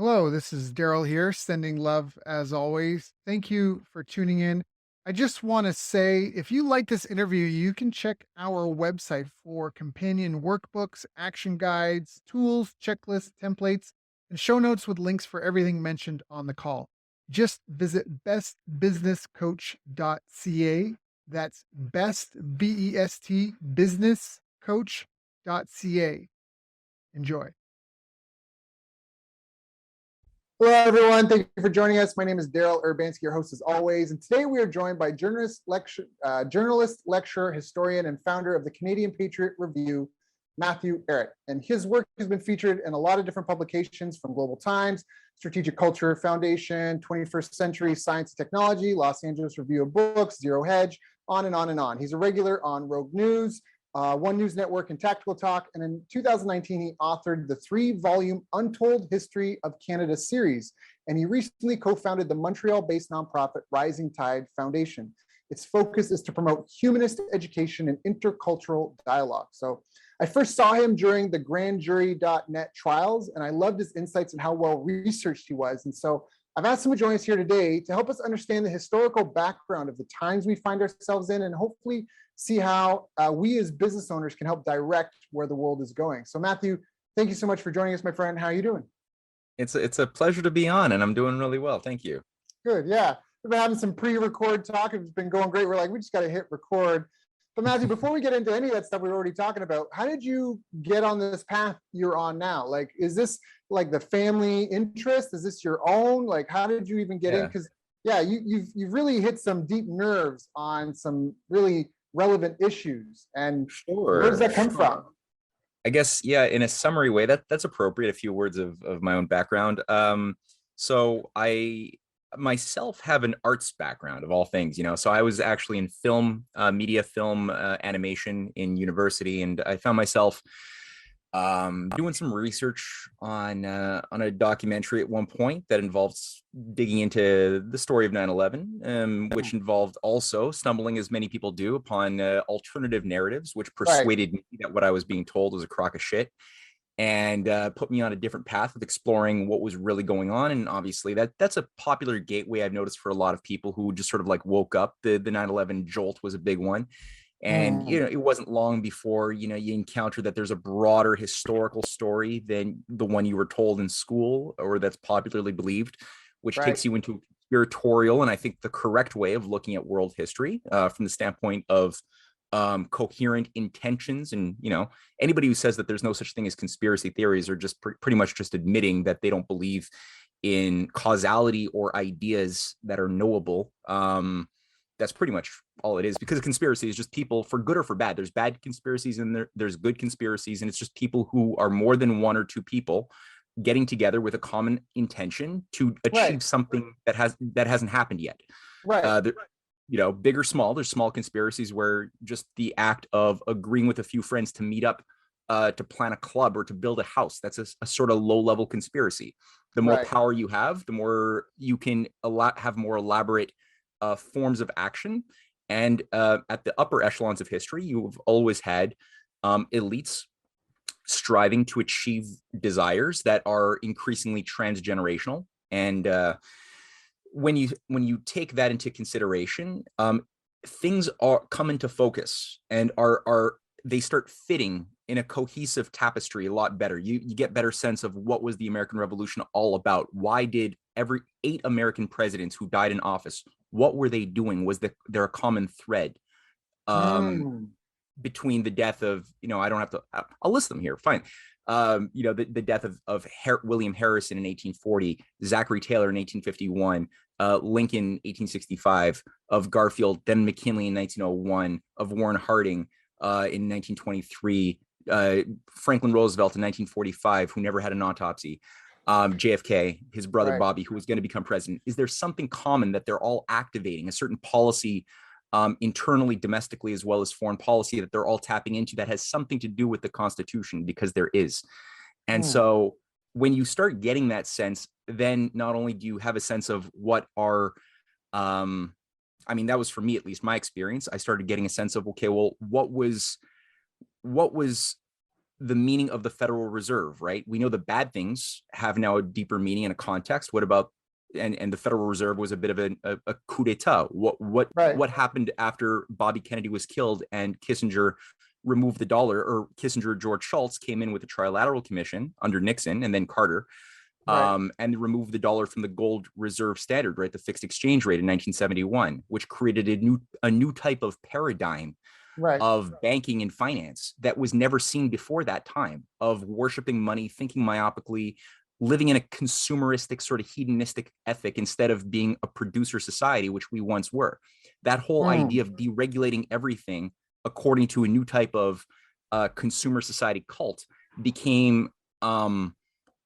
Hello, this is Daryl here, sending love as always. Thank you for tuning in. I just want to say if you like this interview, you can check our website for companion workbooks, action guides, tools, checklists, templates, and show notes with links for everything mentioned on the call. Just visit bestbusinesscoach.ca. That's best, B-E-S-T, businesscoach.ca. Enjoy. Hello, everyone. Thank you for joining us. My name is Daryl Urbanski, your host as always. And today we are joined by journalist, lecturer, historian, and founder of the Canadian Patriot Review, Matthew Ehret. And his work has been featured in a lot of different publications from Global Times, Strategic Culture Foundation, 21st Century Science and Technology, Los Angeles Review of Books, Zero Hedge, on and on and on. He's a regular on Rogue News, One News Network, and Tactical Talk. And in 2019, he authored the 3-volume Untold History of Canada series. And he recently co-founded the Montreal-based nonprofit Rising Tide Foundation. Its focus is to promote humanist education and intercultural dialogue. So I first saw him during the grandjury.net trials, and I loved his insights and how well researched he was. And so I've asked him to join us here today to help us understand the historical background of the times we find ourselves in, and hopefully see how we as business owners can help direct where the world is going. So Matthew, thank you so much for joining us, my friend. How are you doing? It's a pleasure to be on, and I'm doing really well. Thank you. Good, yeah. We've been having some pre-record talk. It's been going great. We're like, we just got to hit record. But Matthew, before we get into any of that stuff we were already talking about, how did you get on this path you're on now? Like, is this like the family interest? Is this your own? Like, how did you even get in? Because you've really hit some deep nerves on some really relevant issues. And where does that come from? I guess, in a summary way, that's appropriate. A few words of my own background. So I myself have an arts background of all things, so I was actually in film, media, film, animation in university, and I found myself doing some research on a documentary at one point that involves digging into the story of 9/11, which involved also stumbling, as many people do, upon alternative narratives, which persuaded me that what I was being told was a crock of shit, and put me on a different path of exploring what was really going on. And obviously that's a popular gateway I've noticed for a lot of people who just sort of like woke up. The 9/11 jolt was a big one. And, it wasn't long before, you encounter that there's a broader historical story than the one you were told in school, or that's popularly believed, which takes you into conspiratorial, and I think the correct way of looking at world history from the standpoint of coherent intentions. And, anybody who says that there's no such thing as conspiracy theories are just pretty much just admitting that they don't believe in causality or ideas that are knowable. That's pretty much all it is, because a conspiracy is just people, for good or for bad. There's bad conspiracies and there's good conspiracies, and it's just people who are more than one or two people getting together with a common intention to achieve something that hasn't happened yet. Big or small. There's small conspiracies where just the act of agreeing with a few friends to meet up to plan a club or to build a house, that's a sort of low-level conspiracy. The more power you have, the more you can have more elaborate forms of action. And at the upper echelons of history, you've always had elites striving to achieve desires that are increasingly transgenerational. And when you take that into consideration, things come into focus and they start fitting in a cohesive tapestry a lot better. You get better sense of what was the American Revolution all about. Why did every 8 American presidents who died in office, what were they doing? Was there a common thread between the death of, I'll list them here, fine. The death of William Harrison in 1840, Zachary Taylor in 1851, Lincoln 1865, of Garfield, then McKinley in 1901, of Warren Harding in 1923, Franklin Roosevelt in 1945, who never had an autopsy, JFK, his brother Bobby, who was going to become president. Is there something common that they're all activating, a certain policy internally, domestically, as well as foreign policy, that they're all tapping into that has something to do with the Constitution? Because there is. And so when you start getting that sense, then not only do you have a sense of what are, that was, for me at least, my experience. I started getting a sense of, okay, well, what was the meaning of the Federal Reserve, right? We know the bad things have now a deeper meaning and a context. What about and the Federal Reserve was a bit of a coup d'etat. What happened after Bobby Kennedy was killed and Kissinger removed the dollar, or Kissinger George Shultz came in with a trilateral commission under Nixon and then Carter, and removed the dollar from the gold reserve standard, right? The fixed exchange rate in 1971, which created a new type of paradigm of banking and finance that was never seen before that time, of worshiping money, thinking myopically, living in a consumeristic sort of hedonistic ethic instead of being a producer society, which we once were. That whole idea of deregulating everything according to a new type of consumer society cult became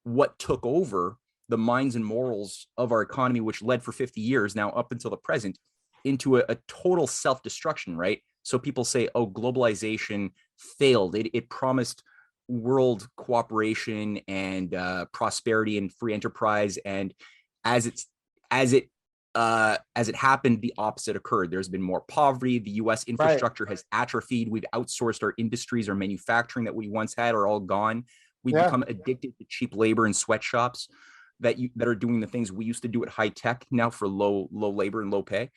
what took over the minds and morals of our economy, which led for 50 years now up until the present into a total self-destruction, right? So people say, oh, globalization failed. It promised world cooperation and prosperity and free enterprise, and as it happened, the opposite occurred. There's been more poverty. The U.S. infrastructure has atrophied. We've outsourced our industries, our manufacturing that we once had are all gone. We've become addicted to cheap labor and sweatshops that are doing the things we used to do at high tech now for low labor and low pay.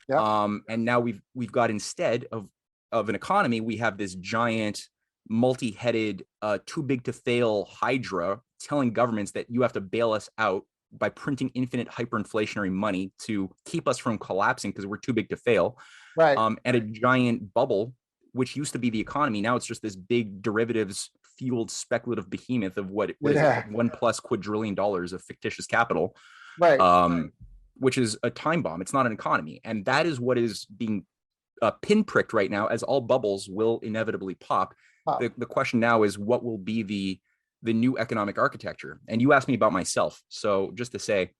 And now we've got, instead of an economy, we have this giant multi-headed, too big to fail hydra telling governments that you have to bail us out by printing infinite hyperinflationary money to keep us from collapsing because we're too big to fail. And a giant bubble, which used to be the economy, now it's just this big derivatives fueled speculative behemoth of what is $1+ quadrillion of fictitious capital, which is a time bomb. It's not an economy. And that is what is being pinpricked right now, as all bubbles will inevitably pop. The question now is, what will be the new economic architecture? And you asked me about myself. So just to say,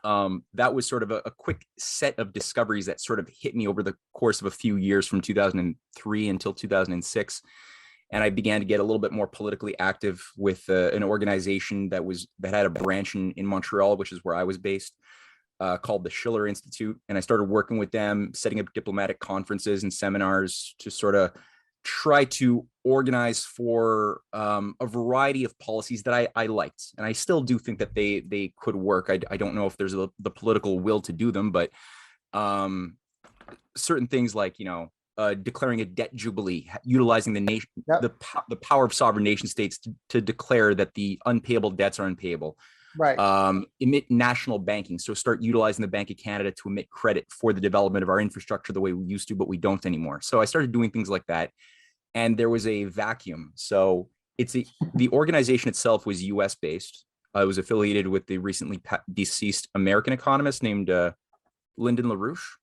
that was sort of a quick set of discoveries that sort of hit me over the course of a few years from 2003 until 2006. And I began to get a little bit more politically active with an organization that had a branch in Montreal, which is where I was based, called the Schiller Institute. And I started working with them, setting up diplomatic conferences and seminars to sort of try to organize for a variety of policies that I liked. And I still do think that they could work. I don't know if there's the political will to do them, but certain things like, declaring a debt jubilee, utilizing the nation, the power of sovereign nation states to declare that the unpayable debts are unpayable. Emit national banking. So start utilizing the Bank of Canada to emit credit for the development of our infrastructure the way we used to, but we don't anymore. So I started doing things like that. And there was a vacuum. So the organization itself was US based. I was affiliated with the recently deceased American economist named Lyndon LaRouche.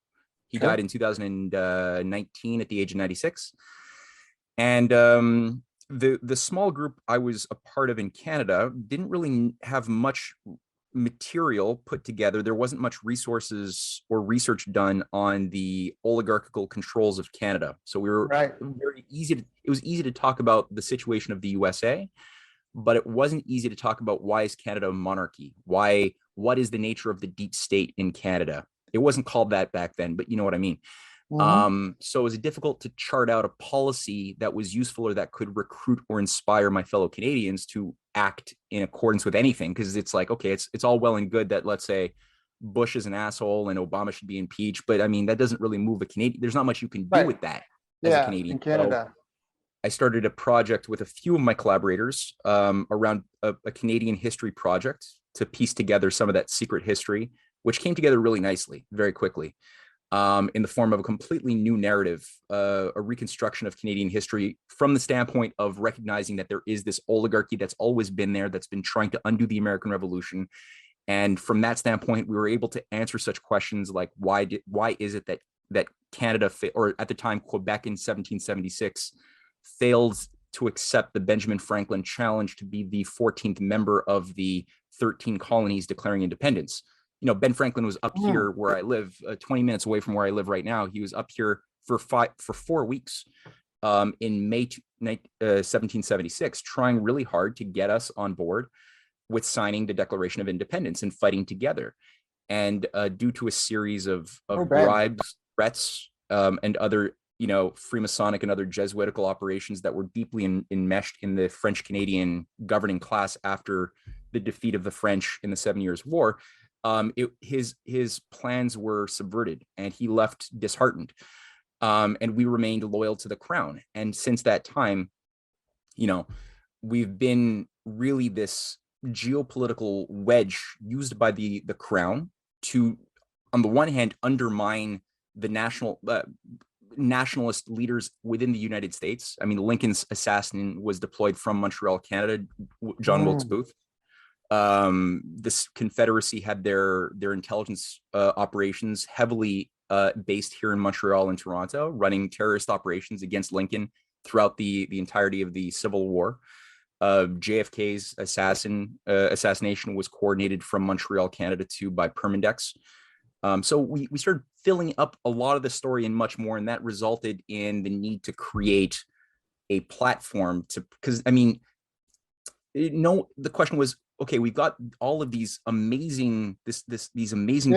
He died in 2019 at the age of 96. And the small group I was a part of in Canada didn't really have much material put together. There wasn't much resources or research done on the oligarchical controls of Canada. So we were it was easy to talk about the situation of the USA, but it wasn't easy to talk about, why is Canada a monarchy? What is the nature of the deep state in Canada? It wasn't called that back then, but you know what I mean. So it was difficult to chart out a policy that was useful or that could recruit or inspire my fellow Canadians to act in accordance with anything. Because it's like, okay, it's all well and good that, let's say, Bush is an asshole and Obama should be impeached, but I mean, that doesn't really move a Canadian. There's not much you can do with that as a Canadian. In Canada. So I started a project with a few of my collaborators around a Canadian history project to piece together some of that secret history, which came together really nicely, very quickly. In the form of a completely new narrative, a reconstruction of Canadian history from the standpoint of recognizing that there is this oligarchy that's always been there, that's been trying to undo the American Revolution. And from that standpoint, we were able to answer such questions like, why is it that Canada, or at the time Quebec in 1776, failed to accept the Benjamin Franklin challenge to be the 14th member of the 13 colonies declaring independence? Ben Franklin was up here where I live, 20 minutes away from where I live right now. He was up here for 4 weeks in May 1776, trying really hard to get us on board with signing the Declaration of Independence and fighting together. And due to a series of bribes, threats, and other Freemasonic and other Jesuitical operations that were deeply enmeshed in the French Canadian governing class after the defeat of the French in the 7 Years' War. His plans were subverted, and he left disheartened. And we remained loyal to the crown. And since that time, we've been really this geopolitical wedge used by the crown to, on the one hand, undermine the nationalist leaders within the United States. I mean, Lincoln's assassin was deployed from Montreal, Canada, John Wilkes Booth. This Confederacy had their intelligence operations heavily based here in Montreal and Toronto, running terrorist operations against Lincoln throughout the entirety of the Civil War. JFK's assassination was coordinated from Montreal, Canada, too, by Permindex. So we started filling up a lot of the story and much more, and that resulted in the need to create a platform because the question was, okay, we've got all of these amazing discoveries,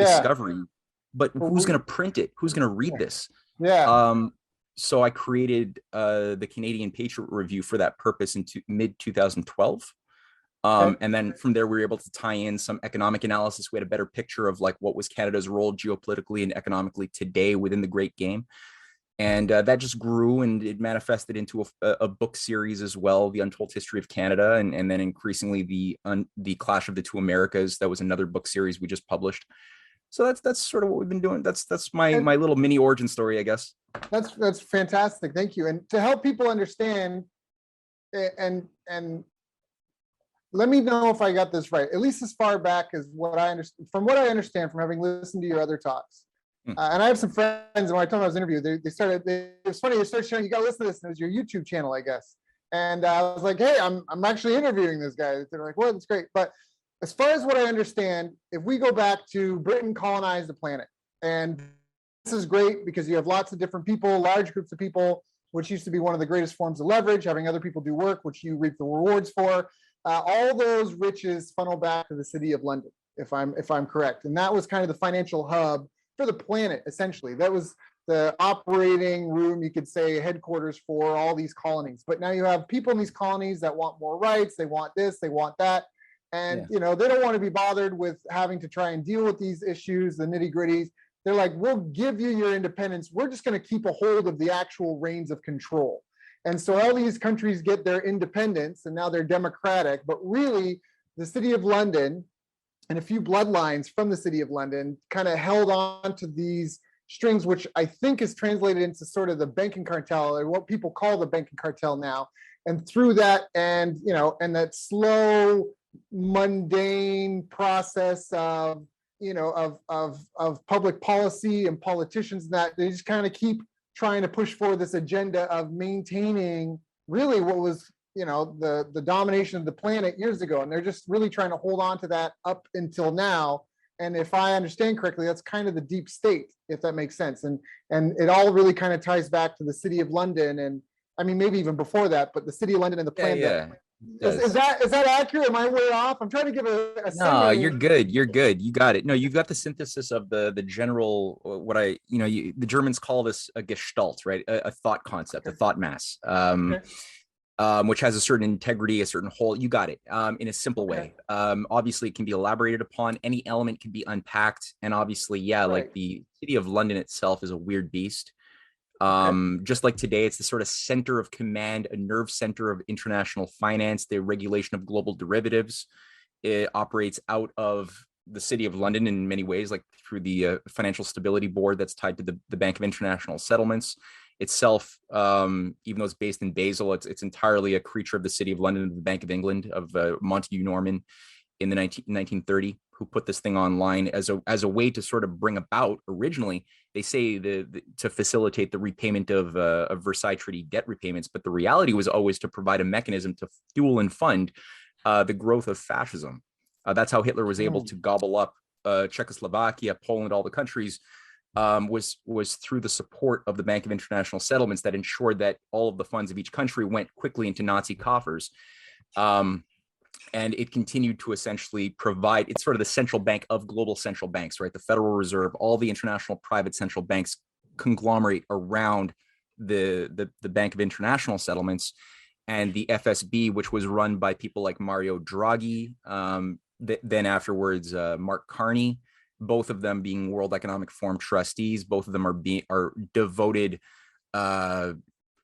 but who's going to print it? Who's going to read this? Yeah. So I created the Canadian Patriot Review for that purpose in mid 2012. And then from there, we were able to tie in some economic analysis. We had a better picture of like what was Canada's role geopolitically and economically today within the Great Game. And that just grew, and it manifested into a book series as well, The Untold History of Canada, and then increasingly the Clash of the Two Americas. That was another book series we just published. So that's sort of what we've been doing. That's my little mini origin story, I guess. That's fantastic. Thank you. And to help people understand, and let me know if I got this right, at least as far back as what I understand from from having listened to your other talks. And I have some friends, and when I told them I was interviewed, it was funny, they started showing, you got to listen to this, and it was your YouTube channel, I guess. And I was like, hey, I'm actually interviewing this guy. They're like, well, that's great. But as far as what I understand, if we go back to Britain colonized the planet, and this is great because you have lots of different people, large groups of people, which used to be one of the greatest forms of leverage, having other people do work, which you reap the rewards for. All those riches funnel back to the city of London, if I'm correct. And that was kind of the financial hub for the planet, essentially. That was the operating room, you could say, headquarters for all these colonies. But now you have people in these colonies that want more rights, they want this, they want that. And they don't want to be bothered with having to try and deal with these issues, the nitty-gritties. They're like, we'll give you your independence. We're just going to keep a hold of the actual reins of control. And so all these countries get their independence, and now they're democratic. But really, the city of London and a few bloodlines from the city of London kind of held on to these strings, which I think is translated into sort of the banking cartel, or what people call the banking cartel now. And through that, and that slow, mundane process of public policy and politicians, that they just kind of keep trying to push forward this agenda of maintaining really what was the domination of the planet years ago, and they're just really trying to hold on to that up until now. And if I understand correctly, that's kind of the deep state, if that makes sense. And it all really kind of ties back to the city of London, and I mean maybe even before that, but the city of London and the plan. Is that accurate? Am I way off? I'm trying to give a no, you're good. You're good. You got it. No, you've got the synthesis of the general, the Germans call this a Gestalt, right? A thought concept, a thought mass. Which has a certain integrity, a certain whole. You got it in a simple way. Obviously, it can be elaborated upon. Any element can be unpacked. And obviously, like the city of London itself is a weird beast. Just like today, it's the sort of center of command, a nerve center of international finance, the regulation of global derivatives. It operates out of the city of London in many ways, like through the Financial Stability Board that's tied to the Bank of International Settlements. Itself, even though it's based in Basel, it's entirely a creature of the City of London, the Bank of England, of Montague Norman in the 1930, who put this thing online as a way to sort of bring about, originally, they say to facilitate the repayment of Versailles Treaty debt repayments, but the reality was always to provide a mechanism to fuel and fund the growth of fascism. That's how Hitler was able to gobble up Czechoslovakia, Poland, all the countries. Was through the support of the Bank of International Settlements that ensured that all of the funds of each country went quickly into Nazi coffers. And it continued to essentially provide, it's sort of the central bank of global central banks, right? The Federal Reserve, all the international private central banks conglomerate around the Bank of International Settlements, and the FSB, which was run by people like Mario Draghi, then afterwards Mark Carney, both of them being World Economic Forum trustees. Both of them are devoted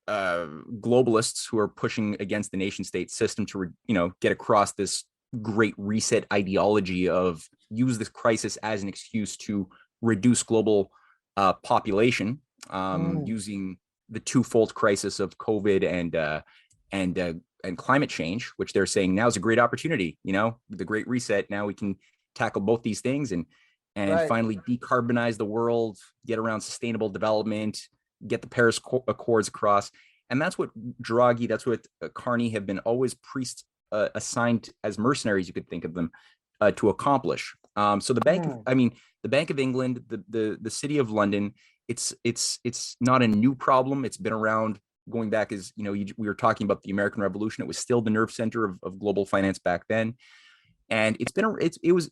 globalists who are pushing against the nation state system to get across this great reset ideology of use this crisis as an excuse to reduce global population, using the twofold crisis of COVID and climate change, which they're saying now is a great opportunity. The great reset. Now we can tackle both these things and finally decarbonize the world, get around sustainable development, get the Paris Accords across. And that's what Draghi, that's what Carney have been always priests assigned as mercenaries, you could think of them, to accomplish. So the Bank of England, the City of London, it's not a new problem. It's been around going back as, we were talking about the American Revolution. It was still the nerve center of global finance back then. And it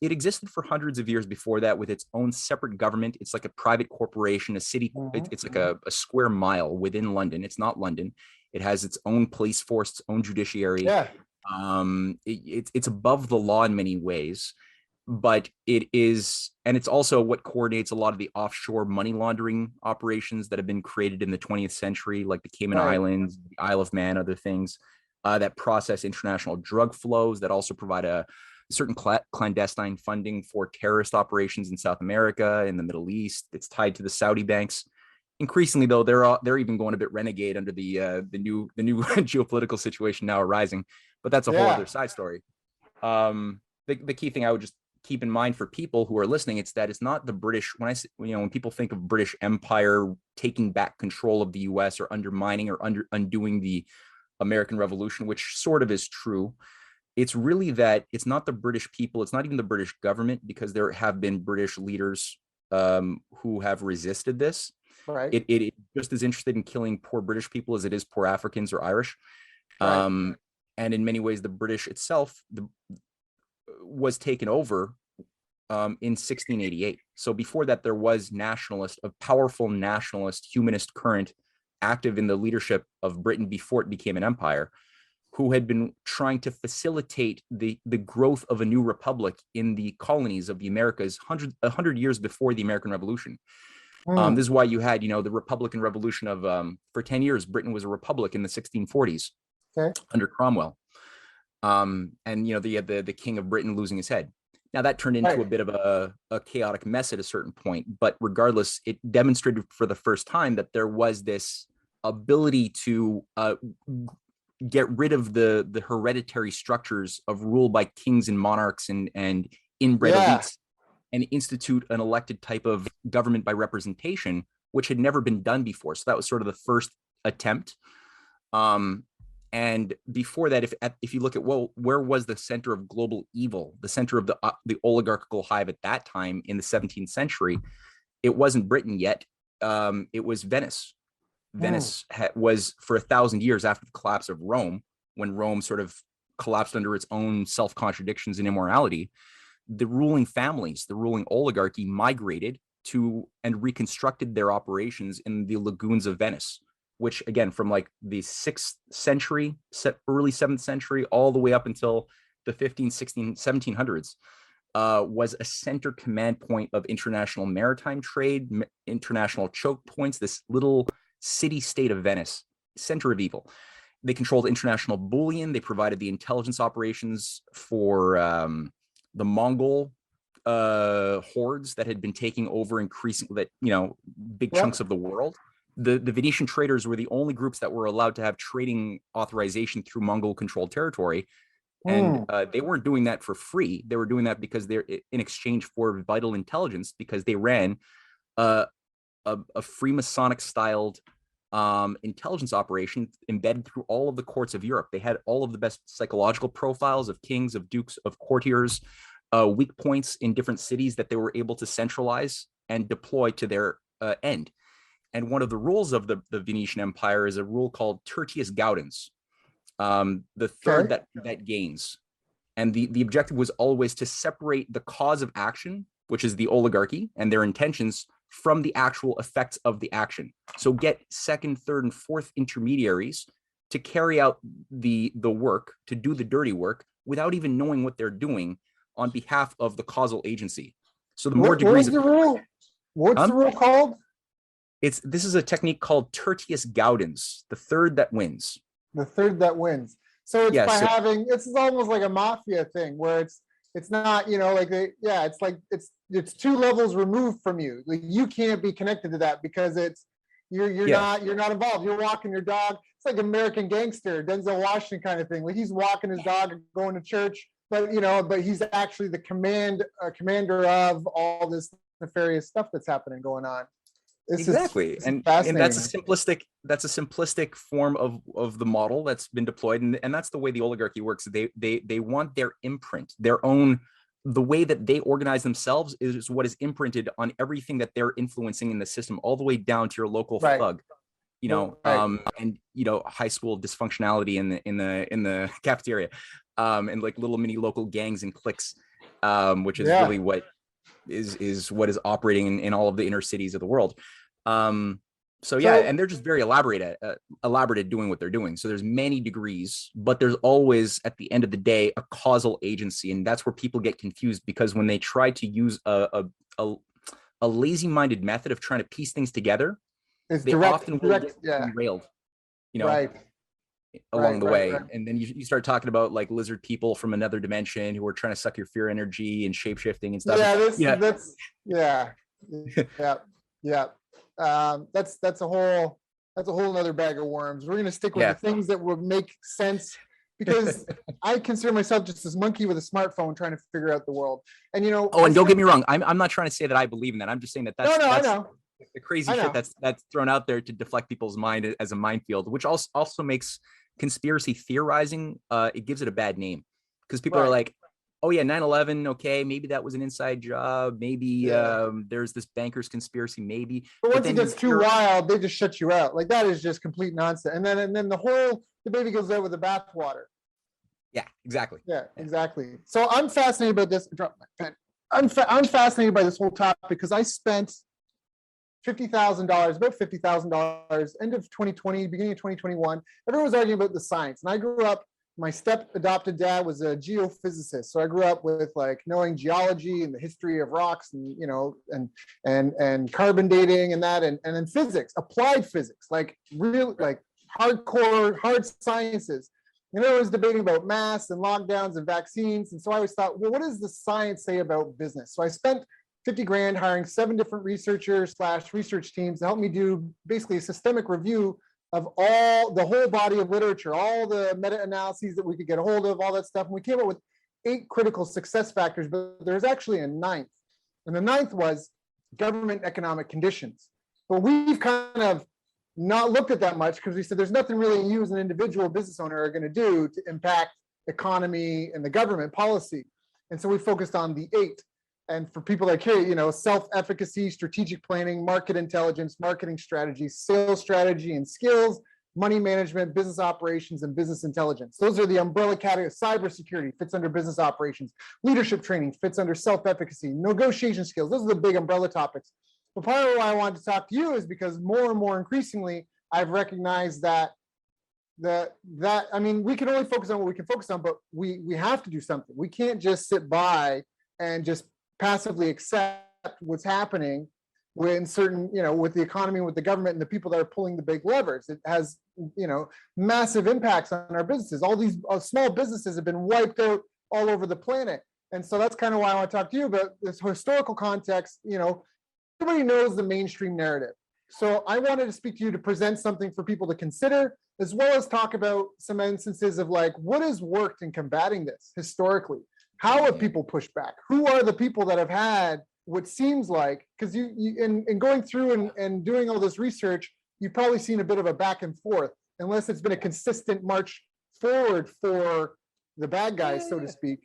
existed for hundreds of years before that with its own separate government. It's like a private corporation, a city. It's like a square mile within London. It's not London. It has its own police force, its own judiciary. Yeah. It's above the law in many ways, but it's also what coordinates a lot of the offshore money laundering operations that have been created in the 20th century, like the Cayman Islands, the Isle of Man, other things that process international drug flows, that also provide a certain clandestine funding for terrorist operations in South America, in the Middle East. It's tied to the Saudi banks. Increasingly, though, they're even going a bit renegade under the new geopolitical situation now arising. But that's a whole other side story. The key thing I would just keep in mind for people who are listening, it's that it's not the British. When people think of British Empire taking back control of the U.S. or undermining or undoing the American Revolution, which sort of is true, it's really that it's not the British people. It's not even the British government, because there have been British leaders who have resisted this. Right. It just as interested in killing poor British people as it is poor Africans or Irish. And in many ways, the British itself was taken over in 1688. So before that, there was a powerful nationalist, humanist current active in the leadership of Britain before it became an empire, who had been trying to facilitate the growth of a new republic in the colonies of the Americas 100 years before the American Revolution. This is why you had, the Republican Revolution of, for 10 years, Britain was a republic in the 1640s under Cromwell. And, you had the King of Britain losing his head. Now that turned into a bit of a chaotic mess at a certain point, but regardless, it demonstrated for the first time that there was this ability to get rid of the hereditary structures of rule by kings and monarchs and inbred elites, and institute an elected type of government by representation, which had never been done before. So that was sort of the first attempt. And before that, if you look at, where was the center of global evil, the center of the oligarchical hive at that time in the 17th century, it wasn't Britain yet. It was Venice. Venice was for 1,000 years after the collapse of Rome, when Rome sort of collapsed under its own self-contradictions and immorality. The ruling families, the ruling oligarchy, migrated to and reconstructed their operations in the lagoons of Venice, which again, from like the 6th century, early 7th century, all the way up until the 15th, 16th, 1700s, was a center command point of international maritime trade, international choke points, this little city-state of Venice, center of evil. They controlled international bullion. They provided the intelligence operations for the Mongol hordes that had been taking over big chunks of the world. The Venetian traders were the only groups that were allowed to have trading authorization through Mongol-controlled territory. And they weren't doing that for free. They were doing that because they're in exchange for vital intelligence, because they ran a Freemasonic-styled intelligence operation embedded through all of the courts of Europe. They had all of the best psychological profiles of kings, of dukes, of courtiers, weak points in different cities that they were able to centralize and deploy to their end. And one of the rules of the Venetian Empire is a rule called tertius gaudens, the third that gains. And the objective was always to separate the cause of action, which is the oligarchy and their intentions, from the actual effects of the action. So get second, third, and fourth intermediaries to carry out the work, to do the dirty work without even knowing what they're doing on behalf of the causal agency. So the more degrees of the rule? What's the rule called? This is a technique called tertius gaudens, the third that wins. The third that wins. So it's having, it's almost like a mafia thing where it's not, like it's like it's two levels removed from you. Like you can't be connected to that because you're not involved. You're walking your dog. It's like American Gangster, Denzel Washington kind of thing. Like he's walking his dog and going to church, but he's actually the commander of all this nefarious stuff that's happening going on. Exactly. And that's a simplistic form of the model that's been deployed. And that's the way the oligarchy works. They want their imprint, their own, the way that they organize themselves is what is imprinted on everything that they're influencing in the system, all the way down to your local thug, and high school dysfunctionality in the cafeteria, and like little mini local gangs and cliques, which is really what is what is operating in all of the inner cities of the world. And they're just very elaborate at doing what they're doing. So there's many degrees, but there's always at the end of the day a causal agency, and that's where people get confused, because when they try to use a lazy-minded method of trying to piece things together, they often get derailed, along the way. And then you start talking about like lizard people from another dimension who are trying to suck your fear energy and shape-shifting and stuff. That's a whole other bag of worms. We're going to stick with the things that would make sense, because I consider myself just this monkey with a smartphone trying to figure out the world. And and don't get me wrong, I'm not trying to say that I believe in that. I'm just saying that's I know the crazy shit that's thrown out there to deflect people's mind as a minefield, which also makes conspiracy theorizing, it gives it a bad name, because people are like, oh yeah, 9/11, okay, maybe that was an inside job, maybe there's this bankers conspiracy, maybe. But once it gets too wild, they just shut you out. Like that is just complete nonsense. And then the baby goes out with the bathwater. Yeah, exactly. Yeah, exactly. So I'm fascinated about this. Drop my pen. I'm fascinated by this whole topic because I spent about $50,000, end of 2020, beginning of 2021. Everyone was arguing about the science, and I grew up. My step-adopted dad was a geophysicist, so I grew up with like knowing geology and the history of rocks, and and carbon dating and that, and then physics, applied physics, like real, like hardcore hard sciences. I was debating about masks and lockdowns and vaccines, and so I always thought, well, what does the science say about business? So I spent $50,000 hiring 7 different research teams to help me do basically a systemic review of the whole body of literature, all the meta-analyses that we could get a hold of, all that stuff. And we came up with 8 critical success factors, but there's actually a 9th. And the 9th was government economic conditions. But we've kind of not looked at that much because we said there's nothing really you as an individual business owner are going to do to impact economy and the government policy. And so we focused on the 8. And for people that care, self-efficacy, strategic planning, market intelligence, marketing strategy, sales strategy and skills, money management, business operations, and business intelligence. Those are the umbrella categories. Cybersecurity fits under business operations. Leadership training fits under self-efficacy. Negotiation skills. Those are the big umbrella topics. But part of why I wanted to talk to you is because more and more increasingly, I've recognized that we can only focus on what we can focus on, but we have to do something. We can't just sit by and just passively accept what's happening when certain, with the economy, with the government and the people that are pulling the big levers. It has, massive impacts on our businesses. All these small businesses have been wiped out all over the planet. And so that's kind of why I want to talk to you about this historical context. Everybody knows the mainstream narrative. So I wanted to speak to you to present something for people to consider, as well as talk about some instances of like, what has worked in combating this historically? How have people pushed back? Who are the people that have had what seems like, because you in going through and doing all this research, you've probably seen a bit of a back and forth, unless it's been a consistent march forward for the bad guys, so to speak.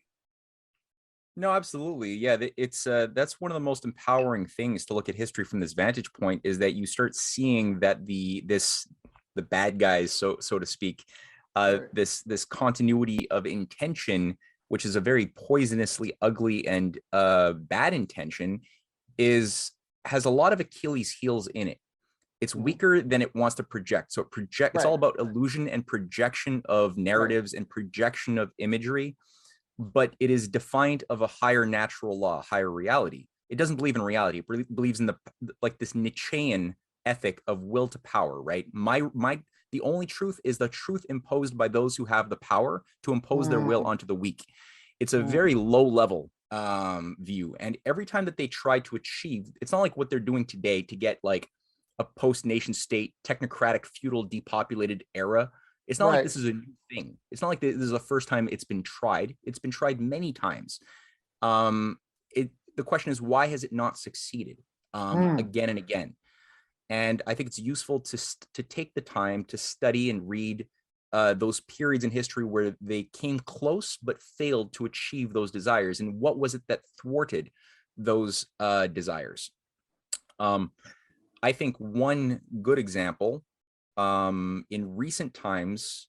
No, absolutely. Yeah, it's that's one of the most empowering things to look at history from this vantage point, is that you start seeing that the bad guys, so to speak, this continuity of intention, which is a very poisonously ugly and bad intention, is has a lot of Achilles heels in it. It's weaker than it wants to project. So it's all about illusion and projection of narratives and projection of imagery, but it is defiant of a higher natural law, higher reality. It doesn't believe in reality. It believes in this Nietzschean ethic of will to power, right? The only truth is the truth imposed by those who have the power to impose their will onto the weak. It's a very low level view. And every time that they try to achieve, it's not like what they're doing today to get like a post-nation state, technocratic, feudal, depopulated era. It's not like this is a new thing. It's not like this is the first time it's been tried. It's been tried many times. The question is, why has it not succeeded again and again? And I think it's useful to take the time to study and read those periods in history where they came close but failed to achieve those desires. And what was it that thwarted those desires? I think one good example in recent times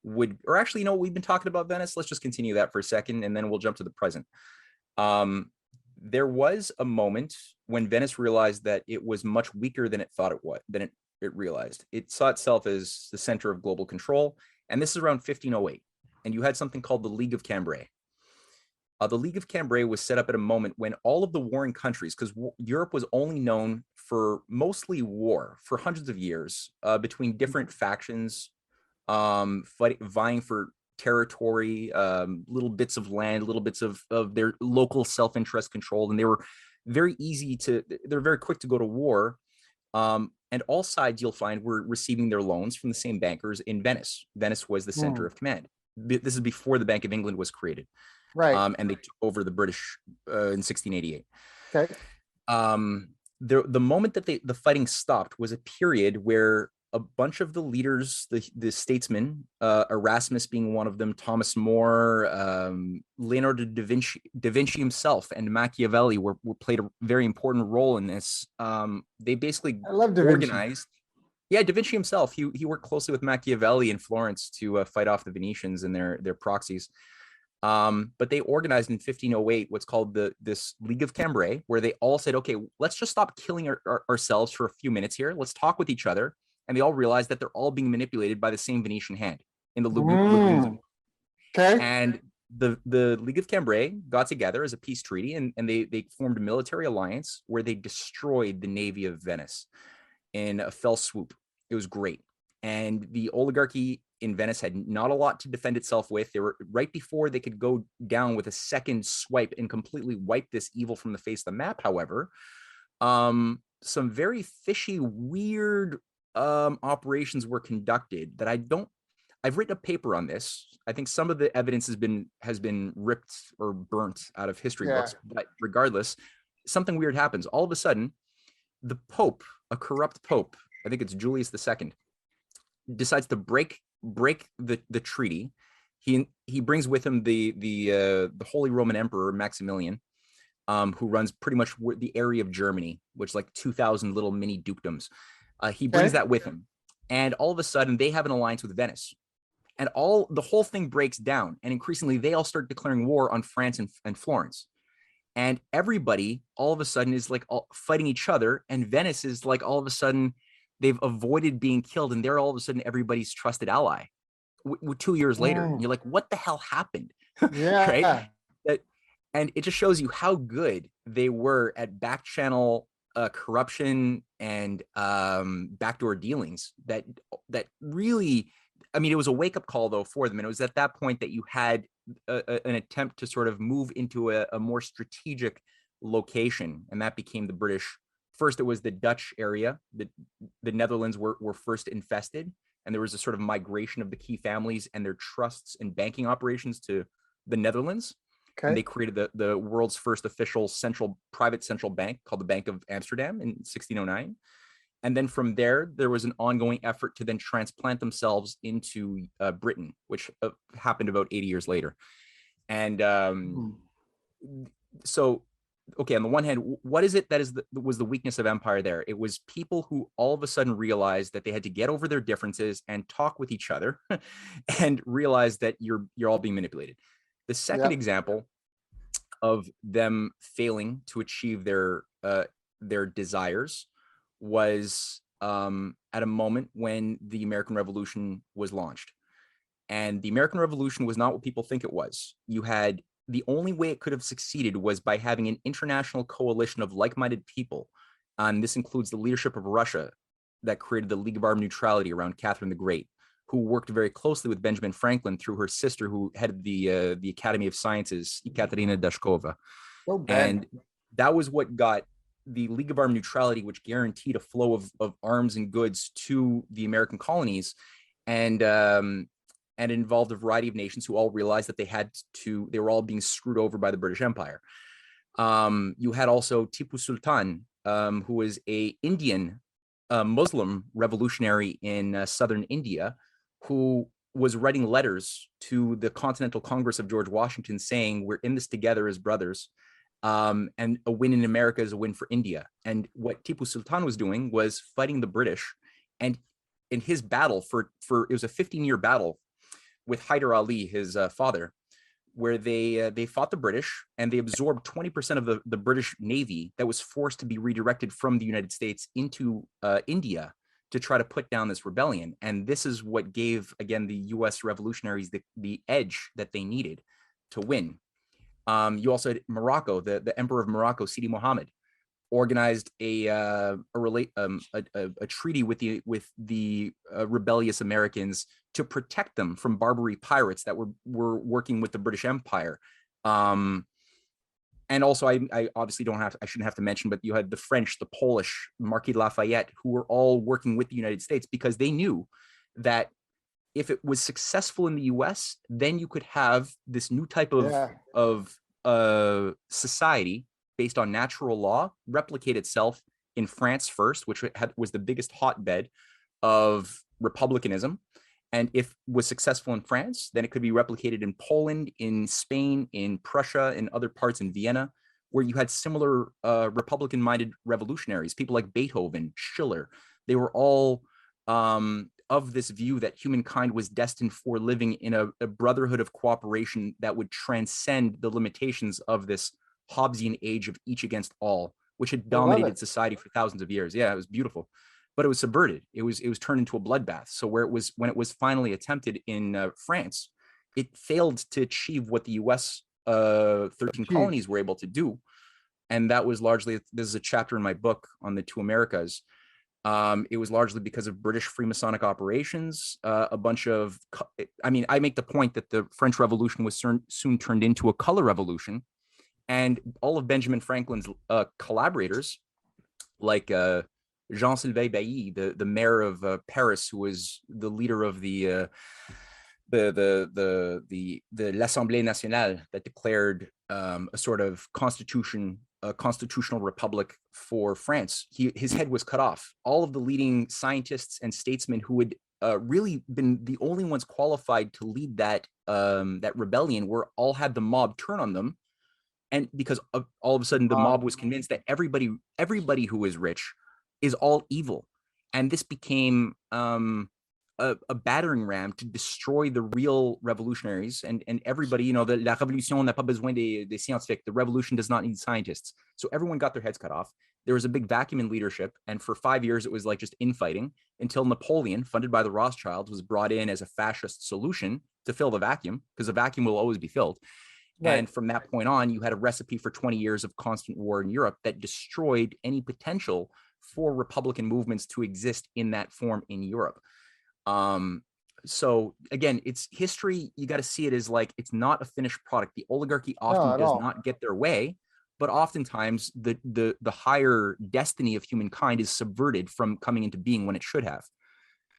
or actually, we've been talking about Venice. Let's just continue that for a second, and then we'll jump to the present. There was a moment when Venice realized that it was much weaker than it thought it was, than it realized. It saw itself as the center of global control, and this is around 1508. And you had something called the League of Cambrai. The League of Cambrai was set up at a moment when all of the warring countries, because Europe was only known for mostly war for hundreds of years between different factions, vying for territory, little bits of land, little bits of their local self-interest controlled, and they were very quick to go to war. And all sides, you'll find, were receiving their loans from the same bankers in Venice. Venice was the center of command. This is before the Bank of England was created. And they took over the British in 1688. Okay. The moment that the fighting stopped was a period where a bunch of the leaders, the statesmen, Erasmus being one of them, Thomas More, Leonardo da Vinci himself, and Machiavelli were played a very important role in this. They basically organized. Yeah, Da Vinci himself. He worked closely with Machiavelli in Florence to fight off the Venetians and their proxies. But they organized in 1508 what's called this League of Cambrai, where they all said, okay, let's just stop killing ourselves for a few minutes here. Let's talk with each other. And they all realized that they're all being manipulated by the same Venetian hand in the lagoons. Okay. And the League of Cambrai got together as a peace treaty, and they formed a military alliance where they destroyed the navy of Venice in a fell swoop. It was great. And the oligarchy in Venice had not a lot to defend itself with. They were right before they could go down with a second swipe and completely wipe this evil from the face of the map. However, some very fishy, weird operations were conducted that I've written a paper on this. I think some of the evidence has been ripped or burnt out of history books, but regardless, something weird happens. All of a sudden, the Pope, a corrupt Pope, I think it's Julius II, decides to break the treaty. He brings with him the Holy Roman Emperor Maximilian, who runs pretty much the area of Germany, which is like 2,000 little mini dukedoms. He brings that with him, and all of a sudden they have an alliance with Venice, and the whole thing breaks down. And increasingly, they all start declaring war on France and Florence, and everybody all of a sudden is like fighting each other. And Venice is like all of a sudden they've avoided being killed, and they're all of a sudden everybody's trusted ally. 2 years later, and you're like, what the hell happened? Right? And it just shows you how good they were at back channel corruption and backdoor dealings. That really, I mean, it was a wake up call though for them, and it was at that point that you had an attempt to sort of move into a more strategic location, and that became the British. First, it was the Dutch area. The Netherlands were first infested, and there was a sort of migration of the key families and their trusts and banking operations to the Netherlands. Okay. And they created the world's first official private central bank called the Bank of Amsterdam in 1609. And then from there was an ongoing effort to then transplant themselves into Britain, which happened about 80 years later. And so, okay, on the one hand, what is it that was the weakness of empire there? It was people who all of a sudden realized that they had to get over their differences and talk with each other and realize that you're all being manipulated. The second example of them failing to achieve their their desires was at a moment when the American Revolution was launched. And the American Revolution was not what people think it was. You had the only way it could have succeeded was by having an international coalition of like-minded people. And this includes the leadership of Russia that created the League of Armed Neutrality around Catherine the Great, who worked very closely with Benjamin Franklin through her sister, who headed the Academy of Sciences, Ekaterina Dashkova. And that was what got the League of Armed Neutrality, which guaranteed a flow of arms and goods to the American colonies, and it involved a variety of nations who all realized that they were all being screwed over by the British Empire. You had also Tipu Sultan, who was a Indian Muslim revolutionary in southern India, who was writing letters to the Continental Congress of George Washington saying, we're in this together as brothers. And a win in America is a win for India. And what Tipu Sultan was doing was fighting the British. And in his battle it was a 15-year battle with Hyder Ali, his father, where they fought the British, and they absorbed 20% of the British Navy that was forced to be redirected from the United States into India to try to put down this rebellion. And this is what gave, again, the US revolutionaries the edge that they needed to win. You also had Morocco, the Emperor of Morocco, Sidi Mohammed, organized a treaty with the rebellious Americans to protect them from Barbary pirates that were working with the British Empire. And also, I obviously I shouldn't have to mention, but you had the French, the Polish, Marquis de Lafayette, who were all working with the United States because they knew that if it was successful in the US, then you could have this new type of society based on natural law replicate itself in France first, which was the biggest hotbed of republicanism. And if it was successful in France, then it could be replicated in Poland, in Spain, in Prussia, in other parts in Vienna, where you had similar Republican-minded revolutionaries, people like Beethoven, Schiller. They were all of this view that humankind was destined for living in a brotherhood of cooperation that would transcend the limitations of this Hobbesian age of each against all, which had dominated society for thousands of years. Yeah, it was beautiful, but it was subverted. It was turned into a bloodbath. So when it was finally attempted in France, it failed to achieve what the U.S. 13 colonies were able to do, and that was largely, this is a chapter in my book on the two Americas. It was largely because of British Freemasonic operations, a bunch of, I make the point that the French Revolution was soon turned into a color revolution, and all of Benjamin Franklin's collaborators, like Jean-Sylvain Bailly, the mayor of Paris, who was the leader of the l'Assemblée Nationale that declared a sort of a constitutional republic for France. His head was cut off. All of the leading scientists and statesmen who had really been the only ones qualified to lead that rebellion all had the mob turn on them. And because all of a sudden the mob was convinced that everybody who is rich is all evil. And this became a battering ram to destroy the real revolutionaries and everybody, la révolution n'a pas besoin des scientifiques. The revolution does not need scientists. So everyone got their heads cut off. There was a big vacuum in leadership. And for 5 years, it was like just infighting until Napoleon, funded by the Rothschilds, was brought in as a fascist solution to fill the vacuum, because the vacuum will always be filled. Right. And from that point on, you had a recipe for 20 years of constant war in Europe that destroyed any potential for Republican movements to exist in that form in Europe. So again, it's history. You got to see it as like, it's not a finished product. The oligarchy often does not get their way, but oftentimes the higher destiny of humankind is subverted from coming into being when it should have.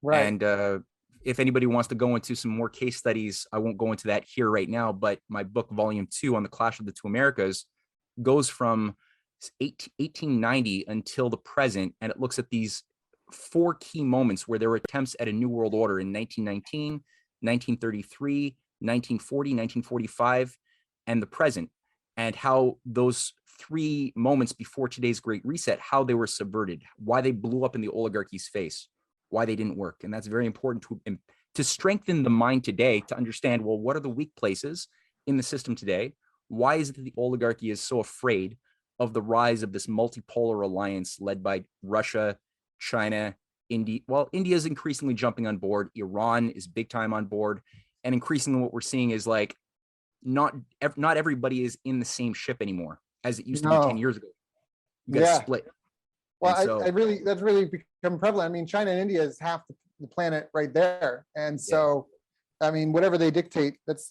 Right. And if anybody wants to go into some more case studies, I won't go into that here right now, but my book, Volume 2 on the Clash of the Two Americas, goes from 1890 until the present, and it looks at these 4 key moments where there were attempts at a new world order in 1919, 1933, 1940, 1945, and the present, and how those 3 moments before today's Great Reset, how they were subverted, why they blew up in the oligarchy's face, why they didn't work. And that's very important to strengthen the mind today, to understand, well, what are the weak places in the system today? Why is it that the oligarchy is so afraid of the rise of this multipolar alliance led by Russia, China, India. Well, India is increasingly jumping on board. Iran is big time on board. And increasingly what we're seeing is like not everybody is in the same ship anymore as it used to be 10 years ago. You got to split. Well, so, that's really become prevalent. I mean, China and India is half the planet right there. And so, I mean, whatever they dictate, that's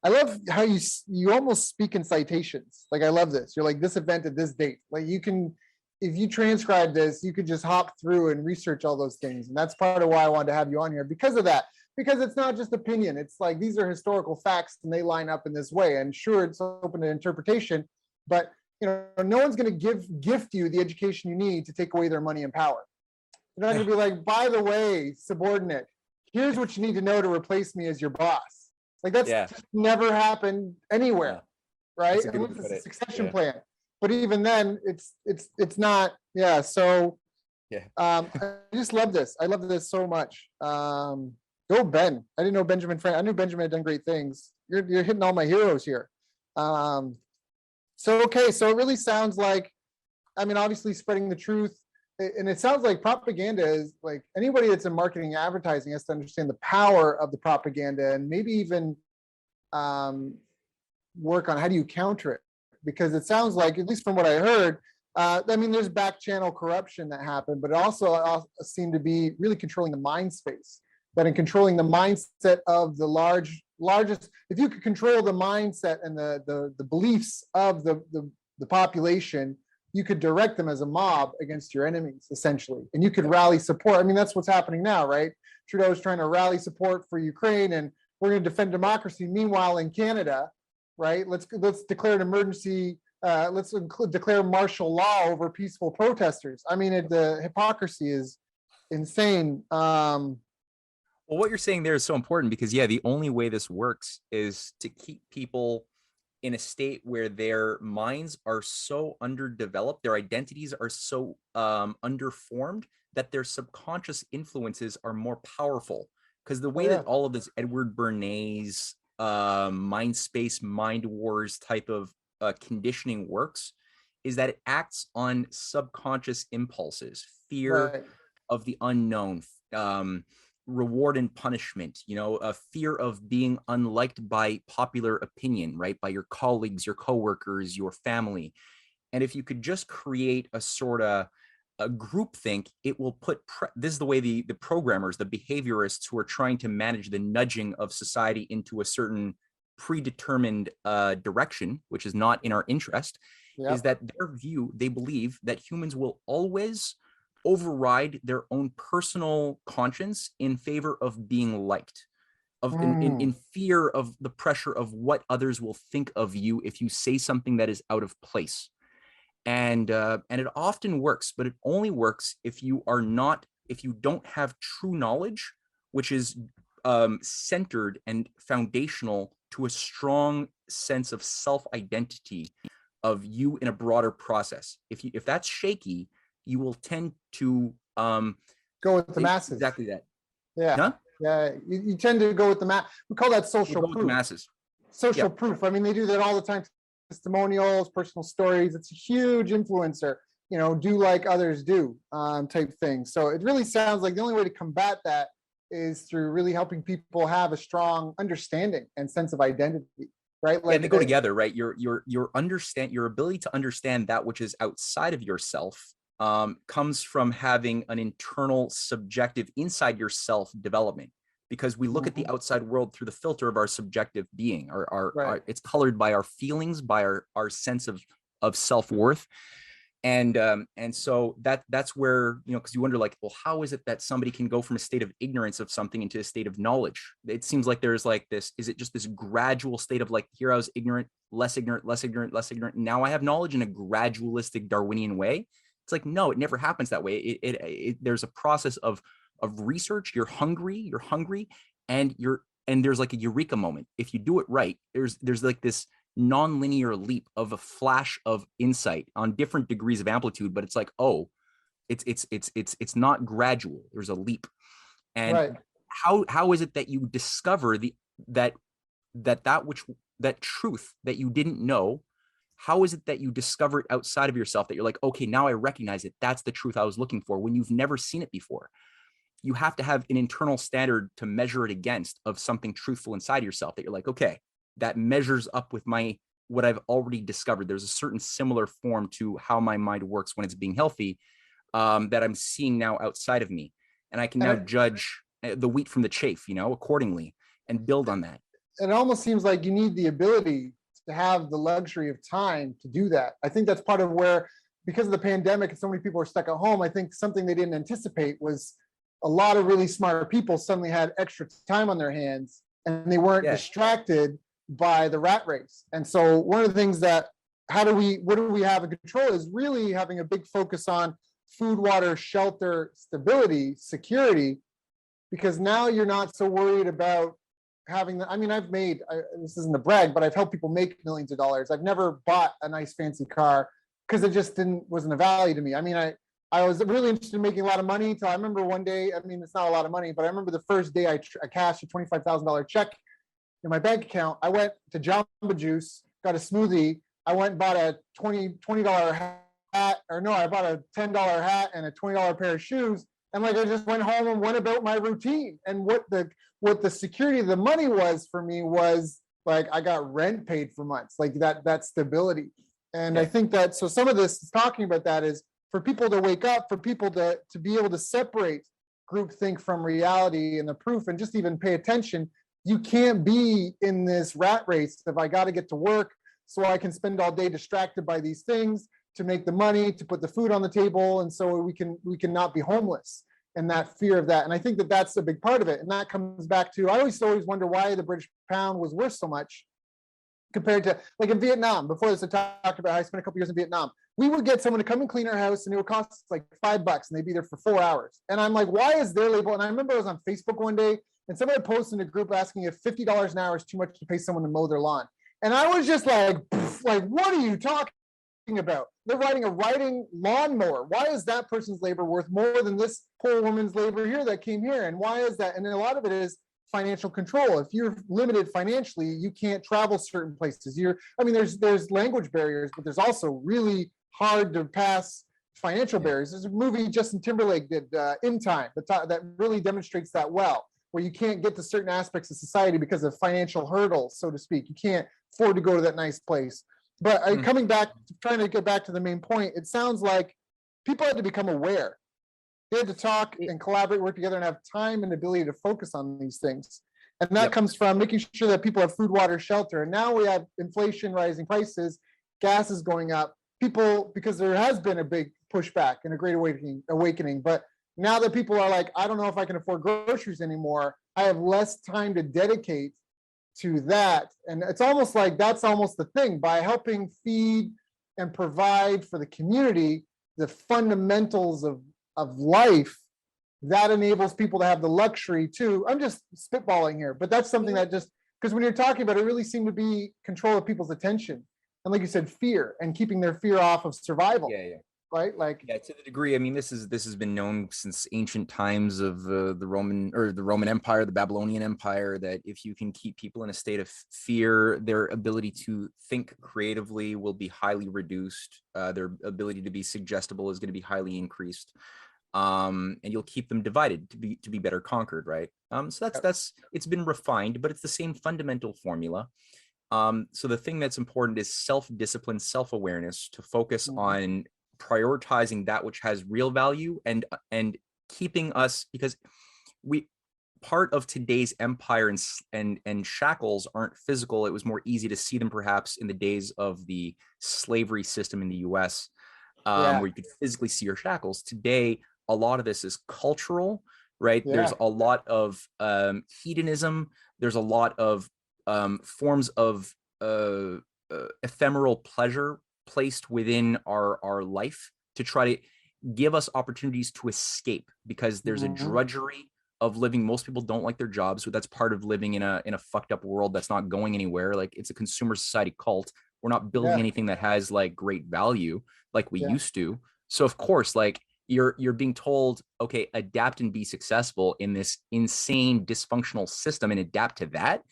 I love how you almost speak in citations. Like, I love this. You're like, this event at this date. Like, you can, if you transcribe this, you could just hop through and research all those things. And that's part of why I wanted to have you on here, because of that. Because it's not just opinion. It's like, these are historical facts and they line up in this way. And sure, it's open to interpretation, but no one's going to gift you the education you need to take away their money and power. They're not going to be like, by the way, subordinate, here's what you need to know to replace me as your boss. Like, that's just never happened anywhere, right? Unless it's a succession plan. But even then, it's not. Yeah. So I just love this. I love this so much. Go Ben. I didn't know Benjamin Franklin. I knew Benjamin had done great things. You're hitting all my heroes here. So it really sounds like, I mean, obviously spreading the truth, and it sounds like propaganda is like, anybody that's in marketing and advertising has to understand the power of the propaganda, and maybe even work on how do you counter it, because it sounds like, at least from what I heard, I mean, there's back channel corruption that happened, but it also seemed to be really controlling the mind space. That in controlling the mindset of the largest, if you could control the mindset and the beliefs of the population, you could direct them as a mob against your enemies, essentially. And you could rally support. I mean, that's what's happening now, right? Trudeau is trying to rally support for Ukraine, and we're going to defend democracy. Meanwhile, in Canada, right, let's declare an emergency. Let's declare martial law over peaceful protesters. I mean, the hypocrisy is insane. Well, what you're saying there is so important, because the only way this works is to keep people in a state where their minds are so underdeveloped, their identities are so underformed, that their subconscious influences are more powerful. Because the way that all of this Edward Bernays mind space, mind wars type of conditioning works is that it acts on subconscious impulses, fear of the unknown, reward and punishment, a fear of being unliked by popular opinion, right? By your colleagues, your coworkers, your family. And if you could just create a sort of a groupthink, it will put, this is the way the programmers, the behaviorists who are trying to manage the nudging of society into a certain predetermined direction, which is not in our interest, is that their view, they believe that humans will always override their own personal conscience in favor of being liked, in fear of the pressure of what others will think of you if you say something that is out of place. And it often works, but it only works if you don't have true knowledge, which is centered and foundational to a strong sense of self-identity of you in a broader process. If that's shaky, you will tend to go with the masses. Exactly that. You tend to go with the mass. We call that social proof. With the masses. Social proof. I mean, they do that all the time. Testimonials, personal stories. It's a huge influencer. Do like others do type thing. So it really sounds like the only way to combat that is through really helping people have a strong understanding and sense of identity. Right. Like, and they go together, right? Your ability to understand that which is outside of yourself comes from having an internal subjective inside yourself development, because we look at the outside world through the filter of our subjective being. Our it's colored by our feelings, by our sense of self-worth. And so that's where, because you wonder, like, well, how is it that somebody can go from a state of ignorance of something into a state of knowledge? It seems like there's like this, is it just this gradual state of like, here I was ignorant, less ignorant, less ignorant, less ignorant. And now I have knowledge in a gradualistic Darwinian way. It's like, no, it never happens that way. There's a process of research. You're hungry, and there's like a eureka moment. If you do it right, there's like this non-linear leap of a flash of insight on different degrees of amplitude, but it's like, oh, it's not gradual. There's a leap. And how is it that you discover that truth that you didn't know How is it that you discover it outside of yourself that you're like, okay, now I recognize it. That's the truth I was looking for when you've never seen it before? You have to have an internal standard to measure it against of something truthful inside yourself that you're like, okay, that measures up with what I've already discovered. There's a certain similar form to how my mind works when it's being healthy, that I'm seeing now outside of me. And I can now judge the wheat from the chaff, accordingly, and build on that. It almost seems like you need the ability to have the luxury of time to do that. I think that's part of where, because of the pandemic and so many people are stuck at home, I think something they didn't anticipate was a lot of really smart people suddenly had extra time on their hands and they weren't distracted by the rat race. And so one of the things that, what do we have in control is really having a big focus on food, water, shelter, stability, security, because now you're not so worried about having this isn't a brag, but I've helped people make millions of dollars. I've never bought a nice fancy car because it just wasn't a value to me. I was really interested in making a lot of money until I remember one day, it's not a lot of money, but I remember the first day I cashed a $25,000 check in my bank account. I went to Jamba Juice, got a smoothie. I went and bought a $20 hat, I bought a $10 hat and a $20 pair of shoes. And I just went home and went about my routine. And what the security of the money was for me was I got rent paid for months, that stability. And I think that, so some of this is talking about that is for people to wake up, for people to be able to separate groupthink from reality and the proof, and just even pay attention. You can't be in this rat race of I got to get to work so I can spend all day distracted by these things to make the money, to put the food on the table. And so we can not be homeless, and that fear of that. And I think that that's a big part of it. And that comes back to, I always wonder why the British pound was worth so much compared to in Vietnam. Before this, I talked about how I spent a couple years in Vietnam. We would get someone to come and clean our house and it would cost us $5 and they'd be there for 4 hours. And I'm like, why is their label? And I remember I was on Facebook one day and somebody posted in a group asking if $50 an hour is too much to pay someone to mow their lawn. And I was just like, what are you talking about? They're riding a lawnmower. Why is that person's labor worth more than this poor woman's labor here that came here? And why is that? And a lot of it is financial control. If you're limited financially, you can't travel certain places. There's language barriers, but there's also really hard to pass financial barriers. There's a movie Justin Timberlake did, In Time, that really demonstrates that well, where you can't get to certain aspects of society because of financial hurdles, so to speak. You can't afford to go to that nice place. But trying to get back to the main point, it sounds like people had to become aware. They had to talk and collaborate, work together, and have time and ability to focus on these things. And that comes from making sure that people have food, water, shelter. And now we have inflation, rising prices, gas is going up. People, because there has been a big pushback and a great awakening. But now that people are like, I don't know if I can afford groceries anymore, I have less time to dedicate to that. And it's almost like that's almost the thing. By helping feed and provide for the community, the fundamentals of life, that enables people to have the luxury to, I'm just spitballing here, but that's something that just, because when you're talking about it, really seemed to be control of people's attention. And like you said, fear, and keeping their fear off of survival. Right? To the degree, this has been known since ancient times of the Roman Empire, the Babylonian Empire, that if you can keep people in a state of fear, their ability to think creatively will be highly reduced. Their ability to be suggestible is going to be highly increased. And you'll keep them divided to be better conquered, right? So that's it's been refined, but it's the same fundamental formula. So the thing that's important is self-discipline, self-awareness, to focus on prioritizing that which has real value and keeping us, because part of today's empire and shackles aren't physical. It was more easy to see them perhaps in the days of the slavery system in the US, where you could physically see your shackles. Today, a lot of this is cultural, right? There's a lot of hedonism. There's a lot of forms of ephemeral pleasure placed within our life to try to give us opportunities to escape, because there's a drudgery of living. Most people don't like their jobs, so that's part of living in a fucked up world that's not going anywhere. It's a consumer society cult. We're not building anything that has great value like we used to. So of course, you're being told, okay, adapt and be successful in this insane dysfunctional system and adapt to that.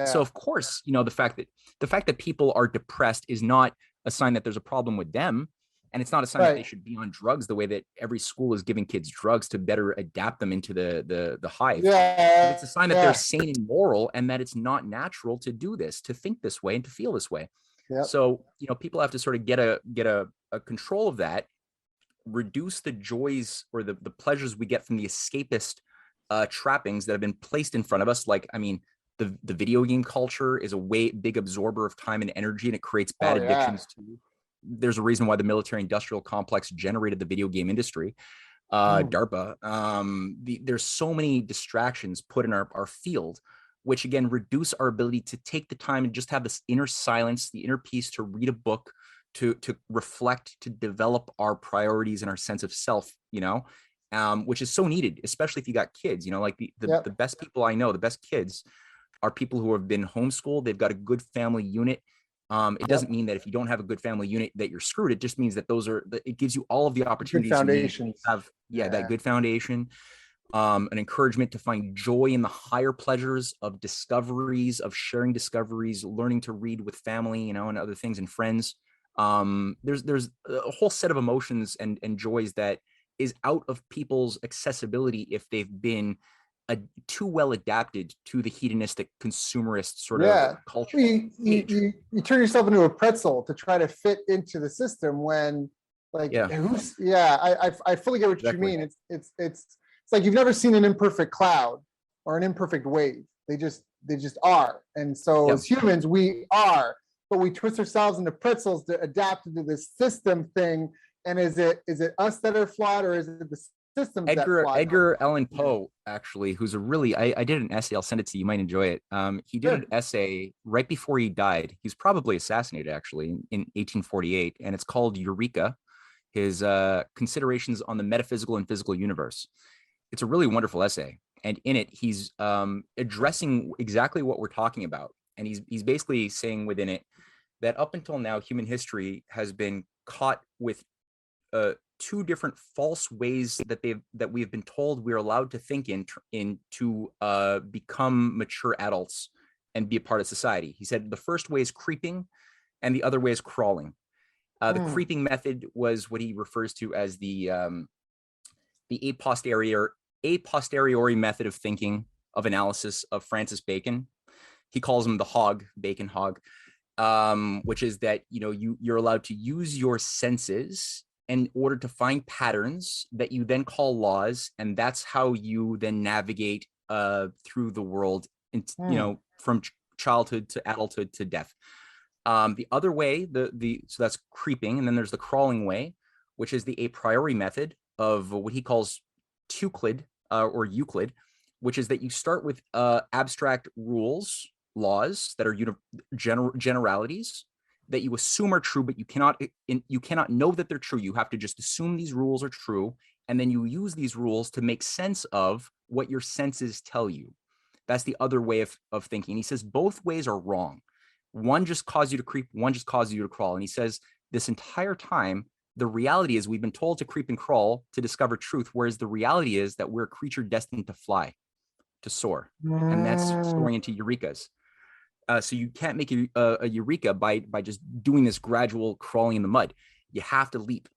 So of course, the fact that people are depressed is not a sign that there's a problem with them. And it's not a sign that they should be on drugs the way that every school is giving kids drugs to better adapt them into the hive. Yeah. But it's a sign that they're sane and moral, and that it's not natural to do this, to think this way and to feel this way. Yep. So, people have to sort of get a control of that, reduce the joys or the pleasures we get from the escapist trappings that have been placed in front of us. Like, I mean, the video game culture is a big absorber of time and energy, and it creates bad addictions too. There's a reason why the military industrial complex generated the video game industry, DARPA. There's so many distractions put in our field, which again reduce our ability to take the time and just have this inner silence, the inner peace to read a book, to reflect, to develop our priorities and our sense of self, which is so needed, especially if you got kids. Like the best people I know, the best kids are people who have been homeschooled. They've got a good family unit. It doesn't mean that if you don't have a good family unit that you're screwed. It just means that it gives you all of the opportunities good foundations. You have. That good foundation, an encouragement to find joy in the higher pleasures of discoveries, of sharing discoveries, learning to read with family, and other things and friends. There's a whole set of emotions and joys that is out of people's accessibility if they've been too well adapted to the hedonistic consumerist sort of culture. You turn yourself into a pretzel to try to fit into the system when, like, I fully get what you mean. It's like you've never seen an imperfect cloud or an imperfect wave. They just are. And so as humans, we are, but we twist ourselves into pretzels to adapt into this system thing. And is it us that are flawed, or is it the systems Edgar Allan Poe, actually, who's a really, I did an essay, I'll send it to you, you might enjoy it. He did an essay right before he died. He was probably assassinated, actually, in 1848, and it's called Eureka, his considerations on the metaphysical and physical universe. It's a really wonderful essay, and in it, he's addressing exactly what we're talking about. And he's basically saying within it that up until now, human history has been caught with two different false ways that we have been told we're allowed to think in to become mature adults and be a part of society. He said the first way is creeping, and the other way is crawling. The creeping method was what he refers to as the a posteriori method of thinking, of analysis of Francis Bacon. He calls him the Bacon hog, which is that you're allowed to use your senses in order to find patterns that you then call laws, and that's how you then navigate through the world, from childhood to adulthood to death. The other way, so that's creeping, and then there's the crawling way, which is the a priori method of what he calls Euclid, which is that you start with abstract rules, laws that are generalities that you assume are true, but you cannot know that they're true. You have to just assume these rules are true, and then you use these rules to make sense of what your senses tell you. That's the other way of thinking. He says both ways are wrong. One just causes you to creep, one just causes you to crawl. And he says this entire time, the reality is we've been told to creep and crawl to discover truth, whereas the reality is that we're a creature destined to fly, to soar, and that's soaring into eurekas. So you can't make a eureka by just doing this gradual crawling in the mud. You have to leap.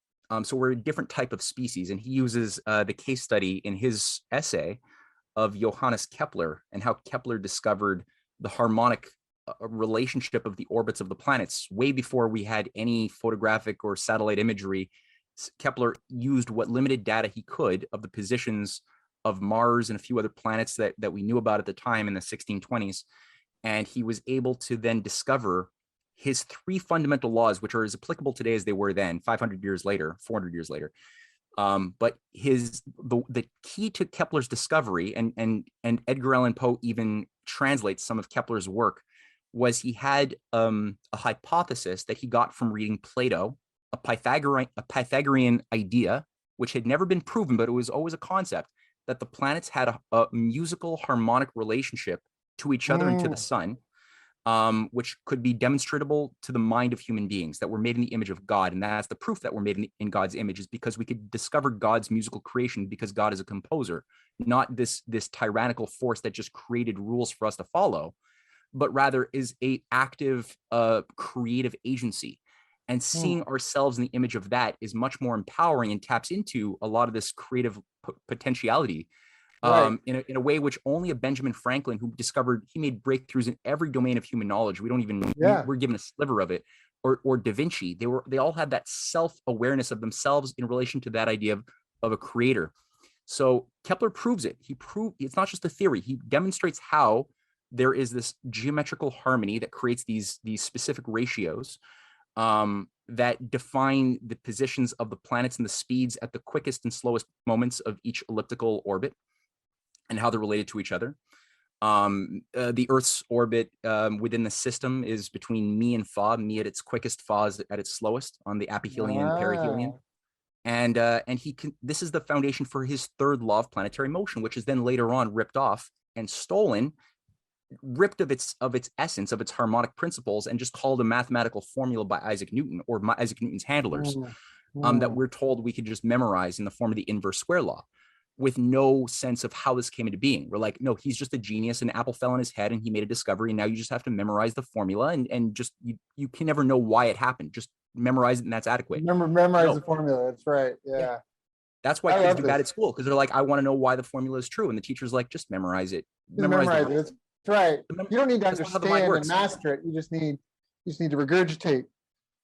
So we're a different type of species. And he uses the case study in his essay of Johannes Kepler and how Kepler discovered the harmonic relationship of the orbits of the planets way before we had any photographic or satellite imagery. Kepler used what limited data he could of the positions of Mars and a few other planets that we knew about at the time in the 1620s. And he was able to then discover his three fundamental laws, which are as applicable today as they were then, 500 years later, 400 years later. But the key to Kepler's discovery, and Edgar Allan Poe even translates some of Kepler's work, was he had a hypothesis that he got from reading Plato, a Pythagorean idea, which had never been proven, but it was always a concept, that the planets had a musical harmonic relationship to each other and to the sun, which could be demonstrable to the mind of human beings, that we're made in the image of God. And that's the proof that we're made in God's image, is because we could discover God's musical creation because God is a composer, not this tyrannical force that just created rules for us to follow, but rather is a active creative agency. And seeing ourselves in the image of that is much more empowering and taps into a lot of this creative potentiality Right. in a way which only a Benjamin Franklin, who discovered, he made breakthroughs in every domain of human knowledge. We don't even, Yeah. we're given a sliver of it. Or Da Vinci, they all had that self-awareness of themselves in relation to that idea of a creator. So Kepler proves it. It's not just a theory. He demonstrates how there is this geometrical harmony that creates these specific ratios that define the positions of the planets and the speeds at the quickest and slowest moments of each elliptical orbit and how they're related to each other. The Earth's orbit within the system is between me and Fa. Me at its quickest, Fa at its slowest on the aphelion and perihelion. And this is the foundation for his third law of planetary motion, which is then later on ripped off and stolen, ripped of its essence, of its harmonic principles, and just called a mathematical formula by Isaac Newton, or Isaac Newton's handlers, that we're told we could just memorize in the form of the inverse square law, with no sense of how this came into being. We're like, no, he's just a genius. An apple fell on his head and he made a discovery. And now you just have to memorize the formula, and just, you can never know why it happened. Just memorize it and that's adequate. Memorize the formula. That's right. Yeah. That's why kids do bad at school, because they're like, I want to know why the formula is true. And the teacher's like, just memorize it. Memorize it. That's right. You don't need to understand and master it. You just need to regurgitate.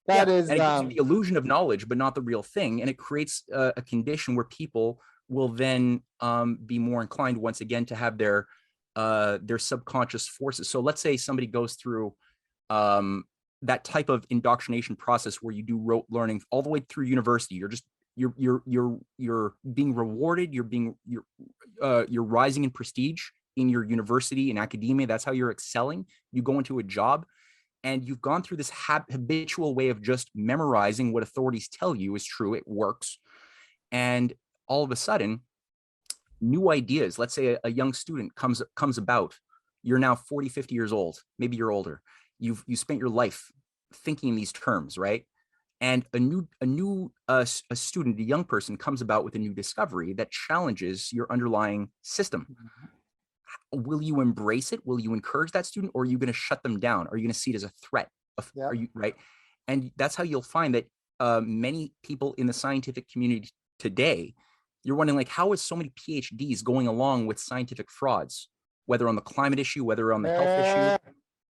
That is, and it gives you the illusion of knowledge, but not the real thing. And it creates a condition where people will then be more inclined, once again, to have their subconscious forces. So let's say somebody goes through that type of indoctrination process where you do rote learning all the way through university. You're being rewarded. You're rising in prestige in your university and academia. That's how you're excelling. You go into a job, and you've gone through this habitual way of just memorizing what authorities tell you is true. It works. And all of a sudden, new ideas, let's say a young student comes about. You're now 40, 50 years old. Maybe you're older. You spent your life thinking in these terms, right? And a student, a young person, comes about with a new discovery that challenges your underlying system. Will you embrace it? Will you encourage that student, or are you going to shut them down? Are you going to see it as a threat? Are you right? And that's how you'll find that many people in the scientific community today, you're wondering, like, how is so many PhDs going along with scientific frauds, whether on the climate issue, whether on the health issue?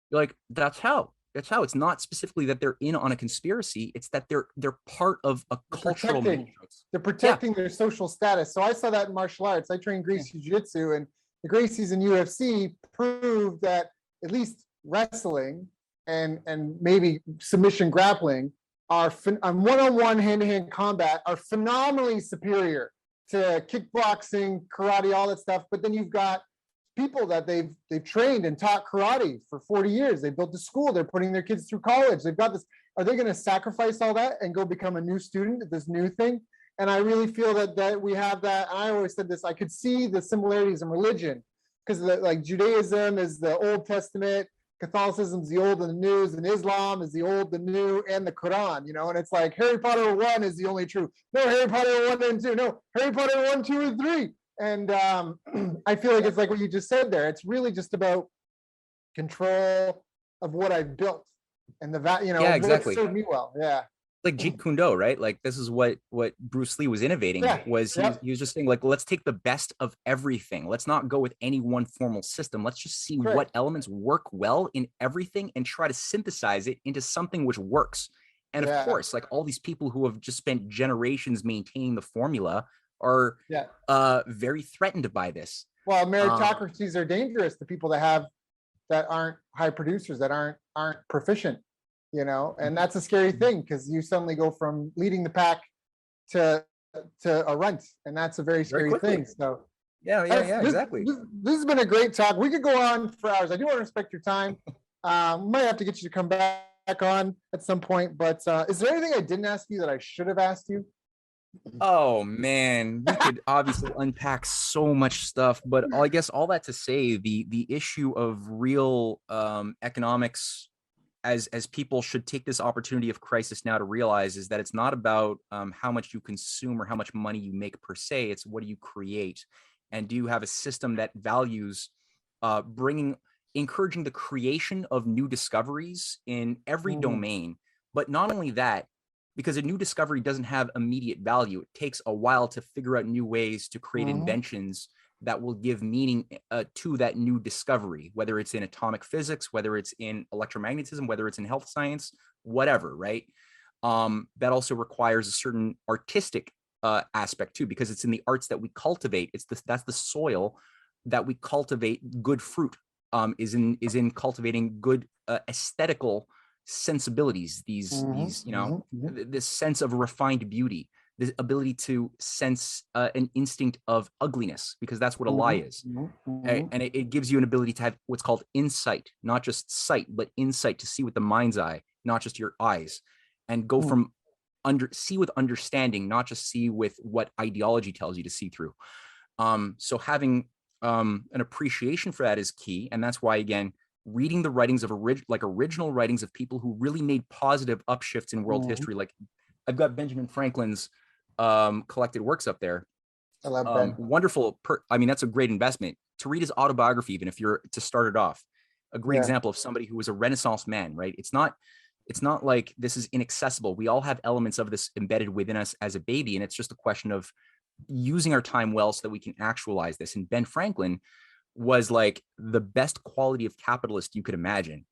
You're like, that's how. It's not specifically that they're in on a conspiracy. It's that they're part of a cultural matrix. They're protecting their social status. So I saw that in martial arts. I trained Gracie Jiu-Jitsu, and the Gracies in UFC proved that at least wrestling and maybe submission grappling are on one-on-one, hand-to-hand combat are phenomenally superior to kickboxing, karate, all that stuff. But then you've got people that they've trained and taught karate for 40 years. They built a school. They're putting their kids through college. They've got this. Are they going to sacrifice all that and go become a new student at this new thing? And I really feel that we have that. I always said this. I could see the similarities in religion, because like Judaism is the Old Testament, Catholicism is the Old and the New, and Islam is the Old, the New, and the Quran. And it's like Harry Potter 1 is the only true. No, Harry Potter 1 and 2. No, Harry Potter 1, 2, and 3. And I feel like it's like what you just said there. It's really just about control of what I've built and exactly. What served me well. Yeah. Like Jeet Kune Do, right? Like, this is what Bruce Lee was innovating. He was just saying, like, let's take the best of everything. Let's not go with any one formal system. Let's just see what elements work well in everything and try to synthesize it into something which works. And of course, like, all these people who have just spent generations maintaining the formula are very threatened by this. Well, meritocracies are dangerous to people that aren't high producers, that aren't proficient. And that's a scary thing, because you suddenly go from leading the pack to a runt, and that's a very scary thing. So exactly. This has been a great talk. We could go on for hours. I do want to respect your time. Might have to get you to come back on at some point, but is there anything I didn't ask you that I should have asked you? Oh man, we could obviously unpack so much stuff, but I guess all that to say, the issue of real economics, as people should take this opportunity of crisis now to realize, is that it's not about how much you consume or how much money you make per se. It's what do you create, and do you have a system that values encouraging the creation of new discoveries in every domain, But not only that, because a new discovery doesn't have immediate value, it takes a while to figure out new ways to create inventions that will give meaning to that new discovery, whether it's in atomic physics, whether it's in electromagnetism, whether it's in health science, whatever, right? That also requires a certain artistic aspect too, because it's in the arts that we cultivate. That's the soil that we cultivate good fruit. Is in cultivating good aesthetical sensibilities. These this sense of refined beauty, this ability to sense an instinct of ugliness, because that's what a lie is. And it gives you an ability to have what's called insight, not just sight, but insight, to see with the mind's eye, not just your eyes, and go from see with understanding, not just see with what ideology tells you to see through. So having an appreciation for that is key. And that's why, again, reading the writings of original writings of people who really made positive upshifts in world history. Like I've got Benjamin Franklin's collected works up there. I love Ben. Wonderful. I mean, that's a great investment to read his autobiography, even if you're to start it off. A great example of somebody who was a Renaissance man, right? It's not like this is inaccessible. We all have elements of this embedded within us as a baby. And it's just a question of using our time well so that we can actualize this. And Ben Franklin was like the best quality of capitalist you could imagine.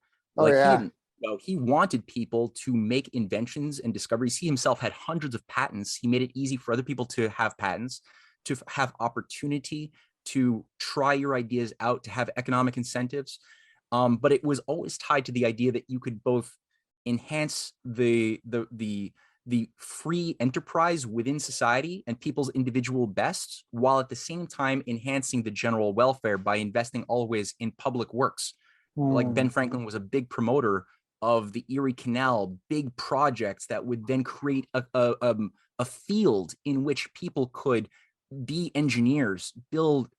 He wanted people to make inventions and discoveries. He himself had hundreds of patents. He made it easy for other people to have patents, to have opportunity to try your ideas out, to have economic incentives. But it was always tied to the idea that you could both enhance the free enterprise within society and people's individual best, while at the same time enhancing the general welfare by investing always in public works. Like Ben Franklin was a big promoter of the Erie Canal, big projects that would then create a field in which people could be engineers, build,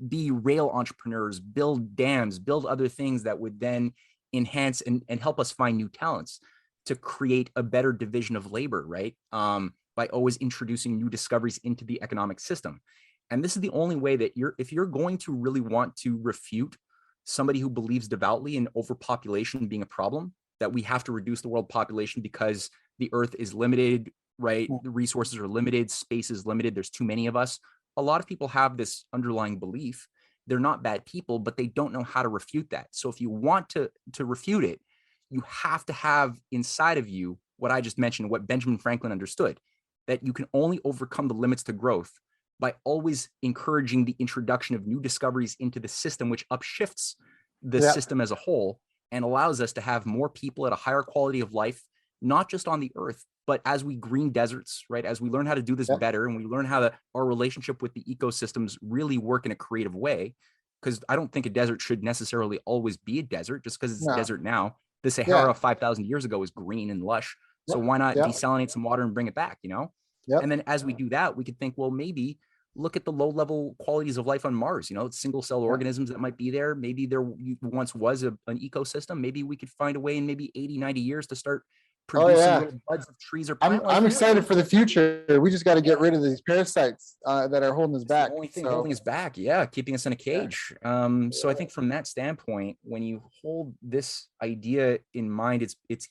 be rail entrepreneurs, build dams, build other things that would then enhance and help us find new talents to create a better division of labor, right? By always introducing new discoveries into the economic system. And this is the only way that if you're going to really want to refute somebody who believes devoutly in overpopulation being a problem, that we have to reduce the world population because the earth is limited, right? The resources are limited, space is limited, there's too many of us. A lot of people have this underlying belief. They're not bad people, but they don't know how to refute that. So if you want to refute it, you have to have inside of you what I just mentioned, what Benjamin Franklin understood, that you can only overcome the limits to growth by always encouraging the introduction of new discoveries into the system, which upshifts the system as a whole and allows us to have more people at a higher quality of life, not just on the earth, but as we green deserts, right? As we learn how to do this better, and we learn how our relationship with the ecosystems really work in a creative way, because I don't think a desert should necessarily always be a desert just because it's a desert now. The Sahara 5,000 years ago was green and lush. So why not desalinate some water and bring it back, And then as we do that, we could think, well, maybe look at the low level qualities of life on Mars, single cell organisms that might be there. Maybe there once was an ecosystem. Maybe we could find a way in maybe 80, 90 years to start producing little buds of trees or plant life. I'm excited for the future. We just got to get rid of these parasites that are holding us back. The only thing holding us back, keeping us in a cage. So I think from that standpoint, when you hold this idea in mind, it's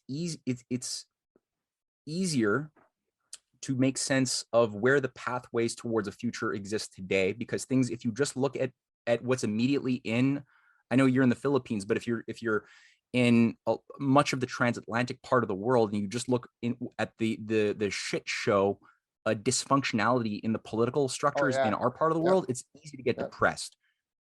easier to make sense of where the pathways towards a future exist today, because things, if you just look at what's immediately in, I know you're in the Philippines, but if you're in much of the transatlantic part of the world, and you just look at the shit show dysfunctionality in the political structures in our part of the world, it's easy to get depressed.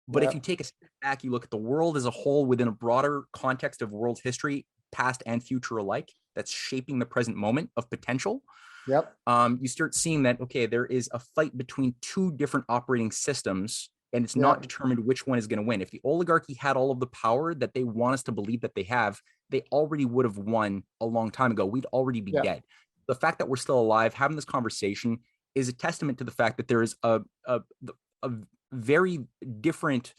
But if you take a step back, you look at the world as a whole within a broader context of world history, past and future alike, that's shaping the present moment of potential. You start seeing that, okay, there is a fight between two different operating systems, and it's not determined which one is going to win. If the oligarchy had all of the power that they want us to believe that they have, they already would have won a long time ago. We'd already be dead. The fact that we're still alive, having this conversation, is a testament to the fact that there is a very different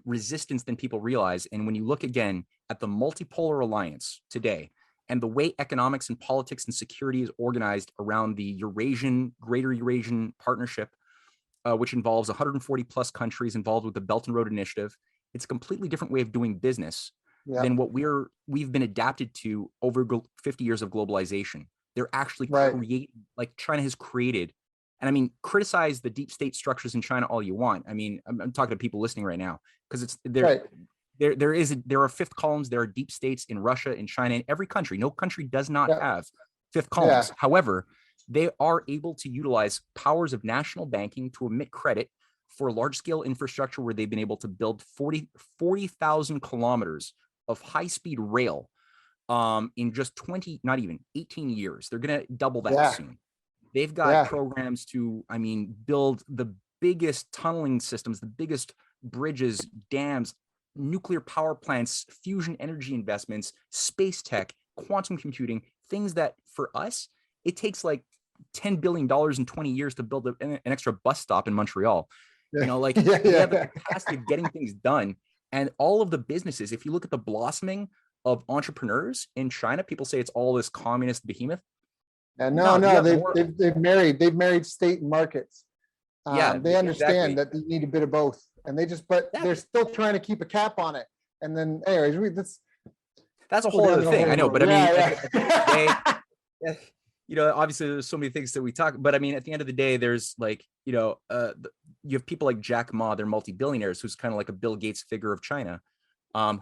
resistance than people realize. And when you look again at the multipolar alliance today, and the way economics and politics and security is organized around the Greater Eurasian Partnership, which involves 140 plus countries involved with the Belt and Road Initiative, it's a completely different way of doing business Yeah. than what we've been adapted to over 50 years of globalization. They're actually Right. creating, like China has created. And I mean, criticize the deep state structures in China all you want. I mean, I'm talking to people listening right now because it's Right. there are fifth columns, there are deep states in Russia, in China, in every country. No country does not Yeah. have fifth Yeah. columns. However, they are able to utilize powers of national banking to emit credit for large scale infrastructure where they've been able to build 40,000 kilometers of high speed rail in just 20, not even 18 years. They're going to double that Yeah. soon. They've got Yeah. programs to, I mean, build the biggest tunneling systems, the biggest bridges, dams, nuclear power plants, fusion energy investments, space tech, quantum computing, things that for us, it takes like $10 billion in 20 years to build an extra bus stop in Montreal. Yeah. You know, like Yeah. they have the Yeah. capacity of getting things done. And all of the businesses, if you look at the blossoming of entrepreneurs in China, people say it's all this communist behemoth. And No, you no, have more. they've married state and markets. Yeah, They understand exactly. that you need a bit of both, and but they're still trying to keep a cap on it. And then, anyways, that's a go whole down other the thing. I know, road. but I mean, Yeah, at the end of the day, you know, obviously there's so many things that we talk, but I mean, at the end of the day, there's like, you know, you have people like Jack Ma, they're multi-billionaires, who's kind of like a Bill Gates figure of China,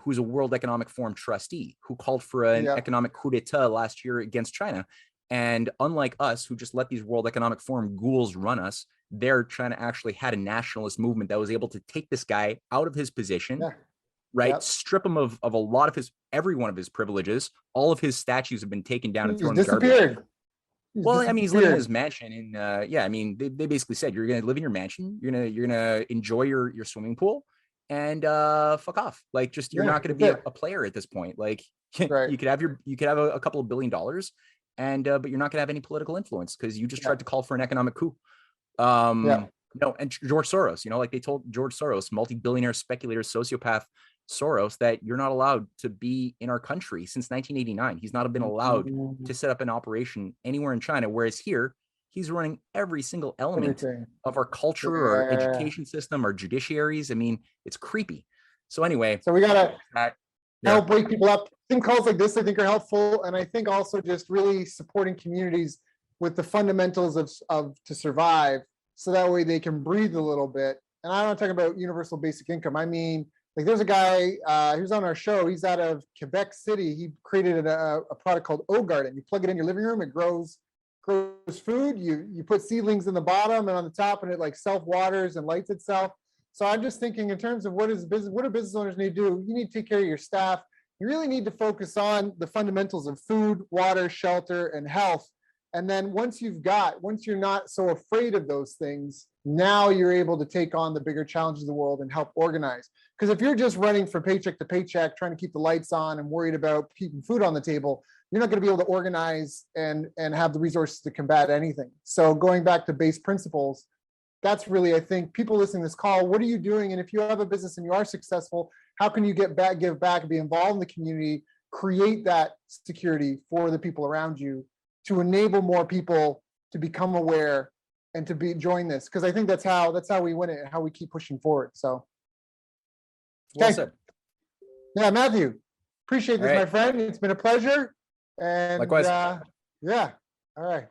who's a World Economic Forum trustee, who called for an Yeah. economic coup d'etat last year against China. And unlike us, who just let these World Economic Forum ghouls run us, they're trying to actually had a nationalist movement that was able to take this guy out of his position, Yeah. right? Yep. Strip him of a lot of every one of his privileges. All of his statues have been taken down and He's thrown in the garbage. disappeared. Well, I mean, he's living in his mansion, and yeah, I mean, they basically said you're gonna live in your mansion, you're gonna enjoy your swimming pool, and fuck off. Like, just you're not gonna be a player at this point. Like, Right. you could have a couple of $1 billion, and but you're not gonna have any political influence because you just tried to call for an economic coup. No, and George Soros, you know, like they told George Soros, multi-billionaire speculator, sociopath Soros, that you're not allowed to be in our country since 1989. He's not been allowed to set up an operation anywhere in China, whereas here he's running every single element of our culture, our education system, our judiciaries. I mean, it's creepy. So anyway, so we gotta help wake people up. I think calls like this, I think, are helpful, and I think also just really supporting communities with the fundamentals of to survive, so that way they can breathe a little bit. And I'm not talking about universal basic income. I mean, like there's a guy who's on our show. He's out of Quebec City. He created a product called O Garden. You plug it in your living room, it grows food. You put seedlings in the bottom and on the top, and it like self waters and lights itself. So I'm just thinking in terms of what do business owners need to do? You need to take care of your staff. You really need to focus on the fundamentals of food, water, shelter, and health. And then once you're not so afraid of those things, now you're able to take on the bigger challenges of the world and help organize. Because if you're just running from paycheck to paycheck, trying to keep the lights on and worried about keeping food on the table, you're not going to be able to organize and have the resources to combat anything. So going back to base principles, that's really, I think, people listening to this call, what are you doing? And if you have a business and you are successful, how can you give back, be involved in the community, create that security for the people around you, to enable more people to become aware and to join this? Because I think that's how we win it and how we keep pushing forward. So, well said. Yeah, Matthew, appreciate this, my friend. It's been a pleasure. And likewise. Yeah. All right.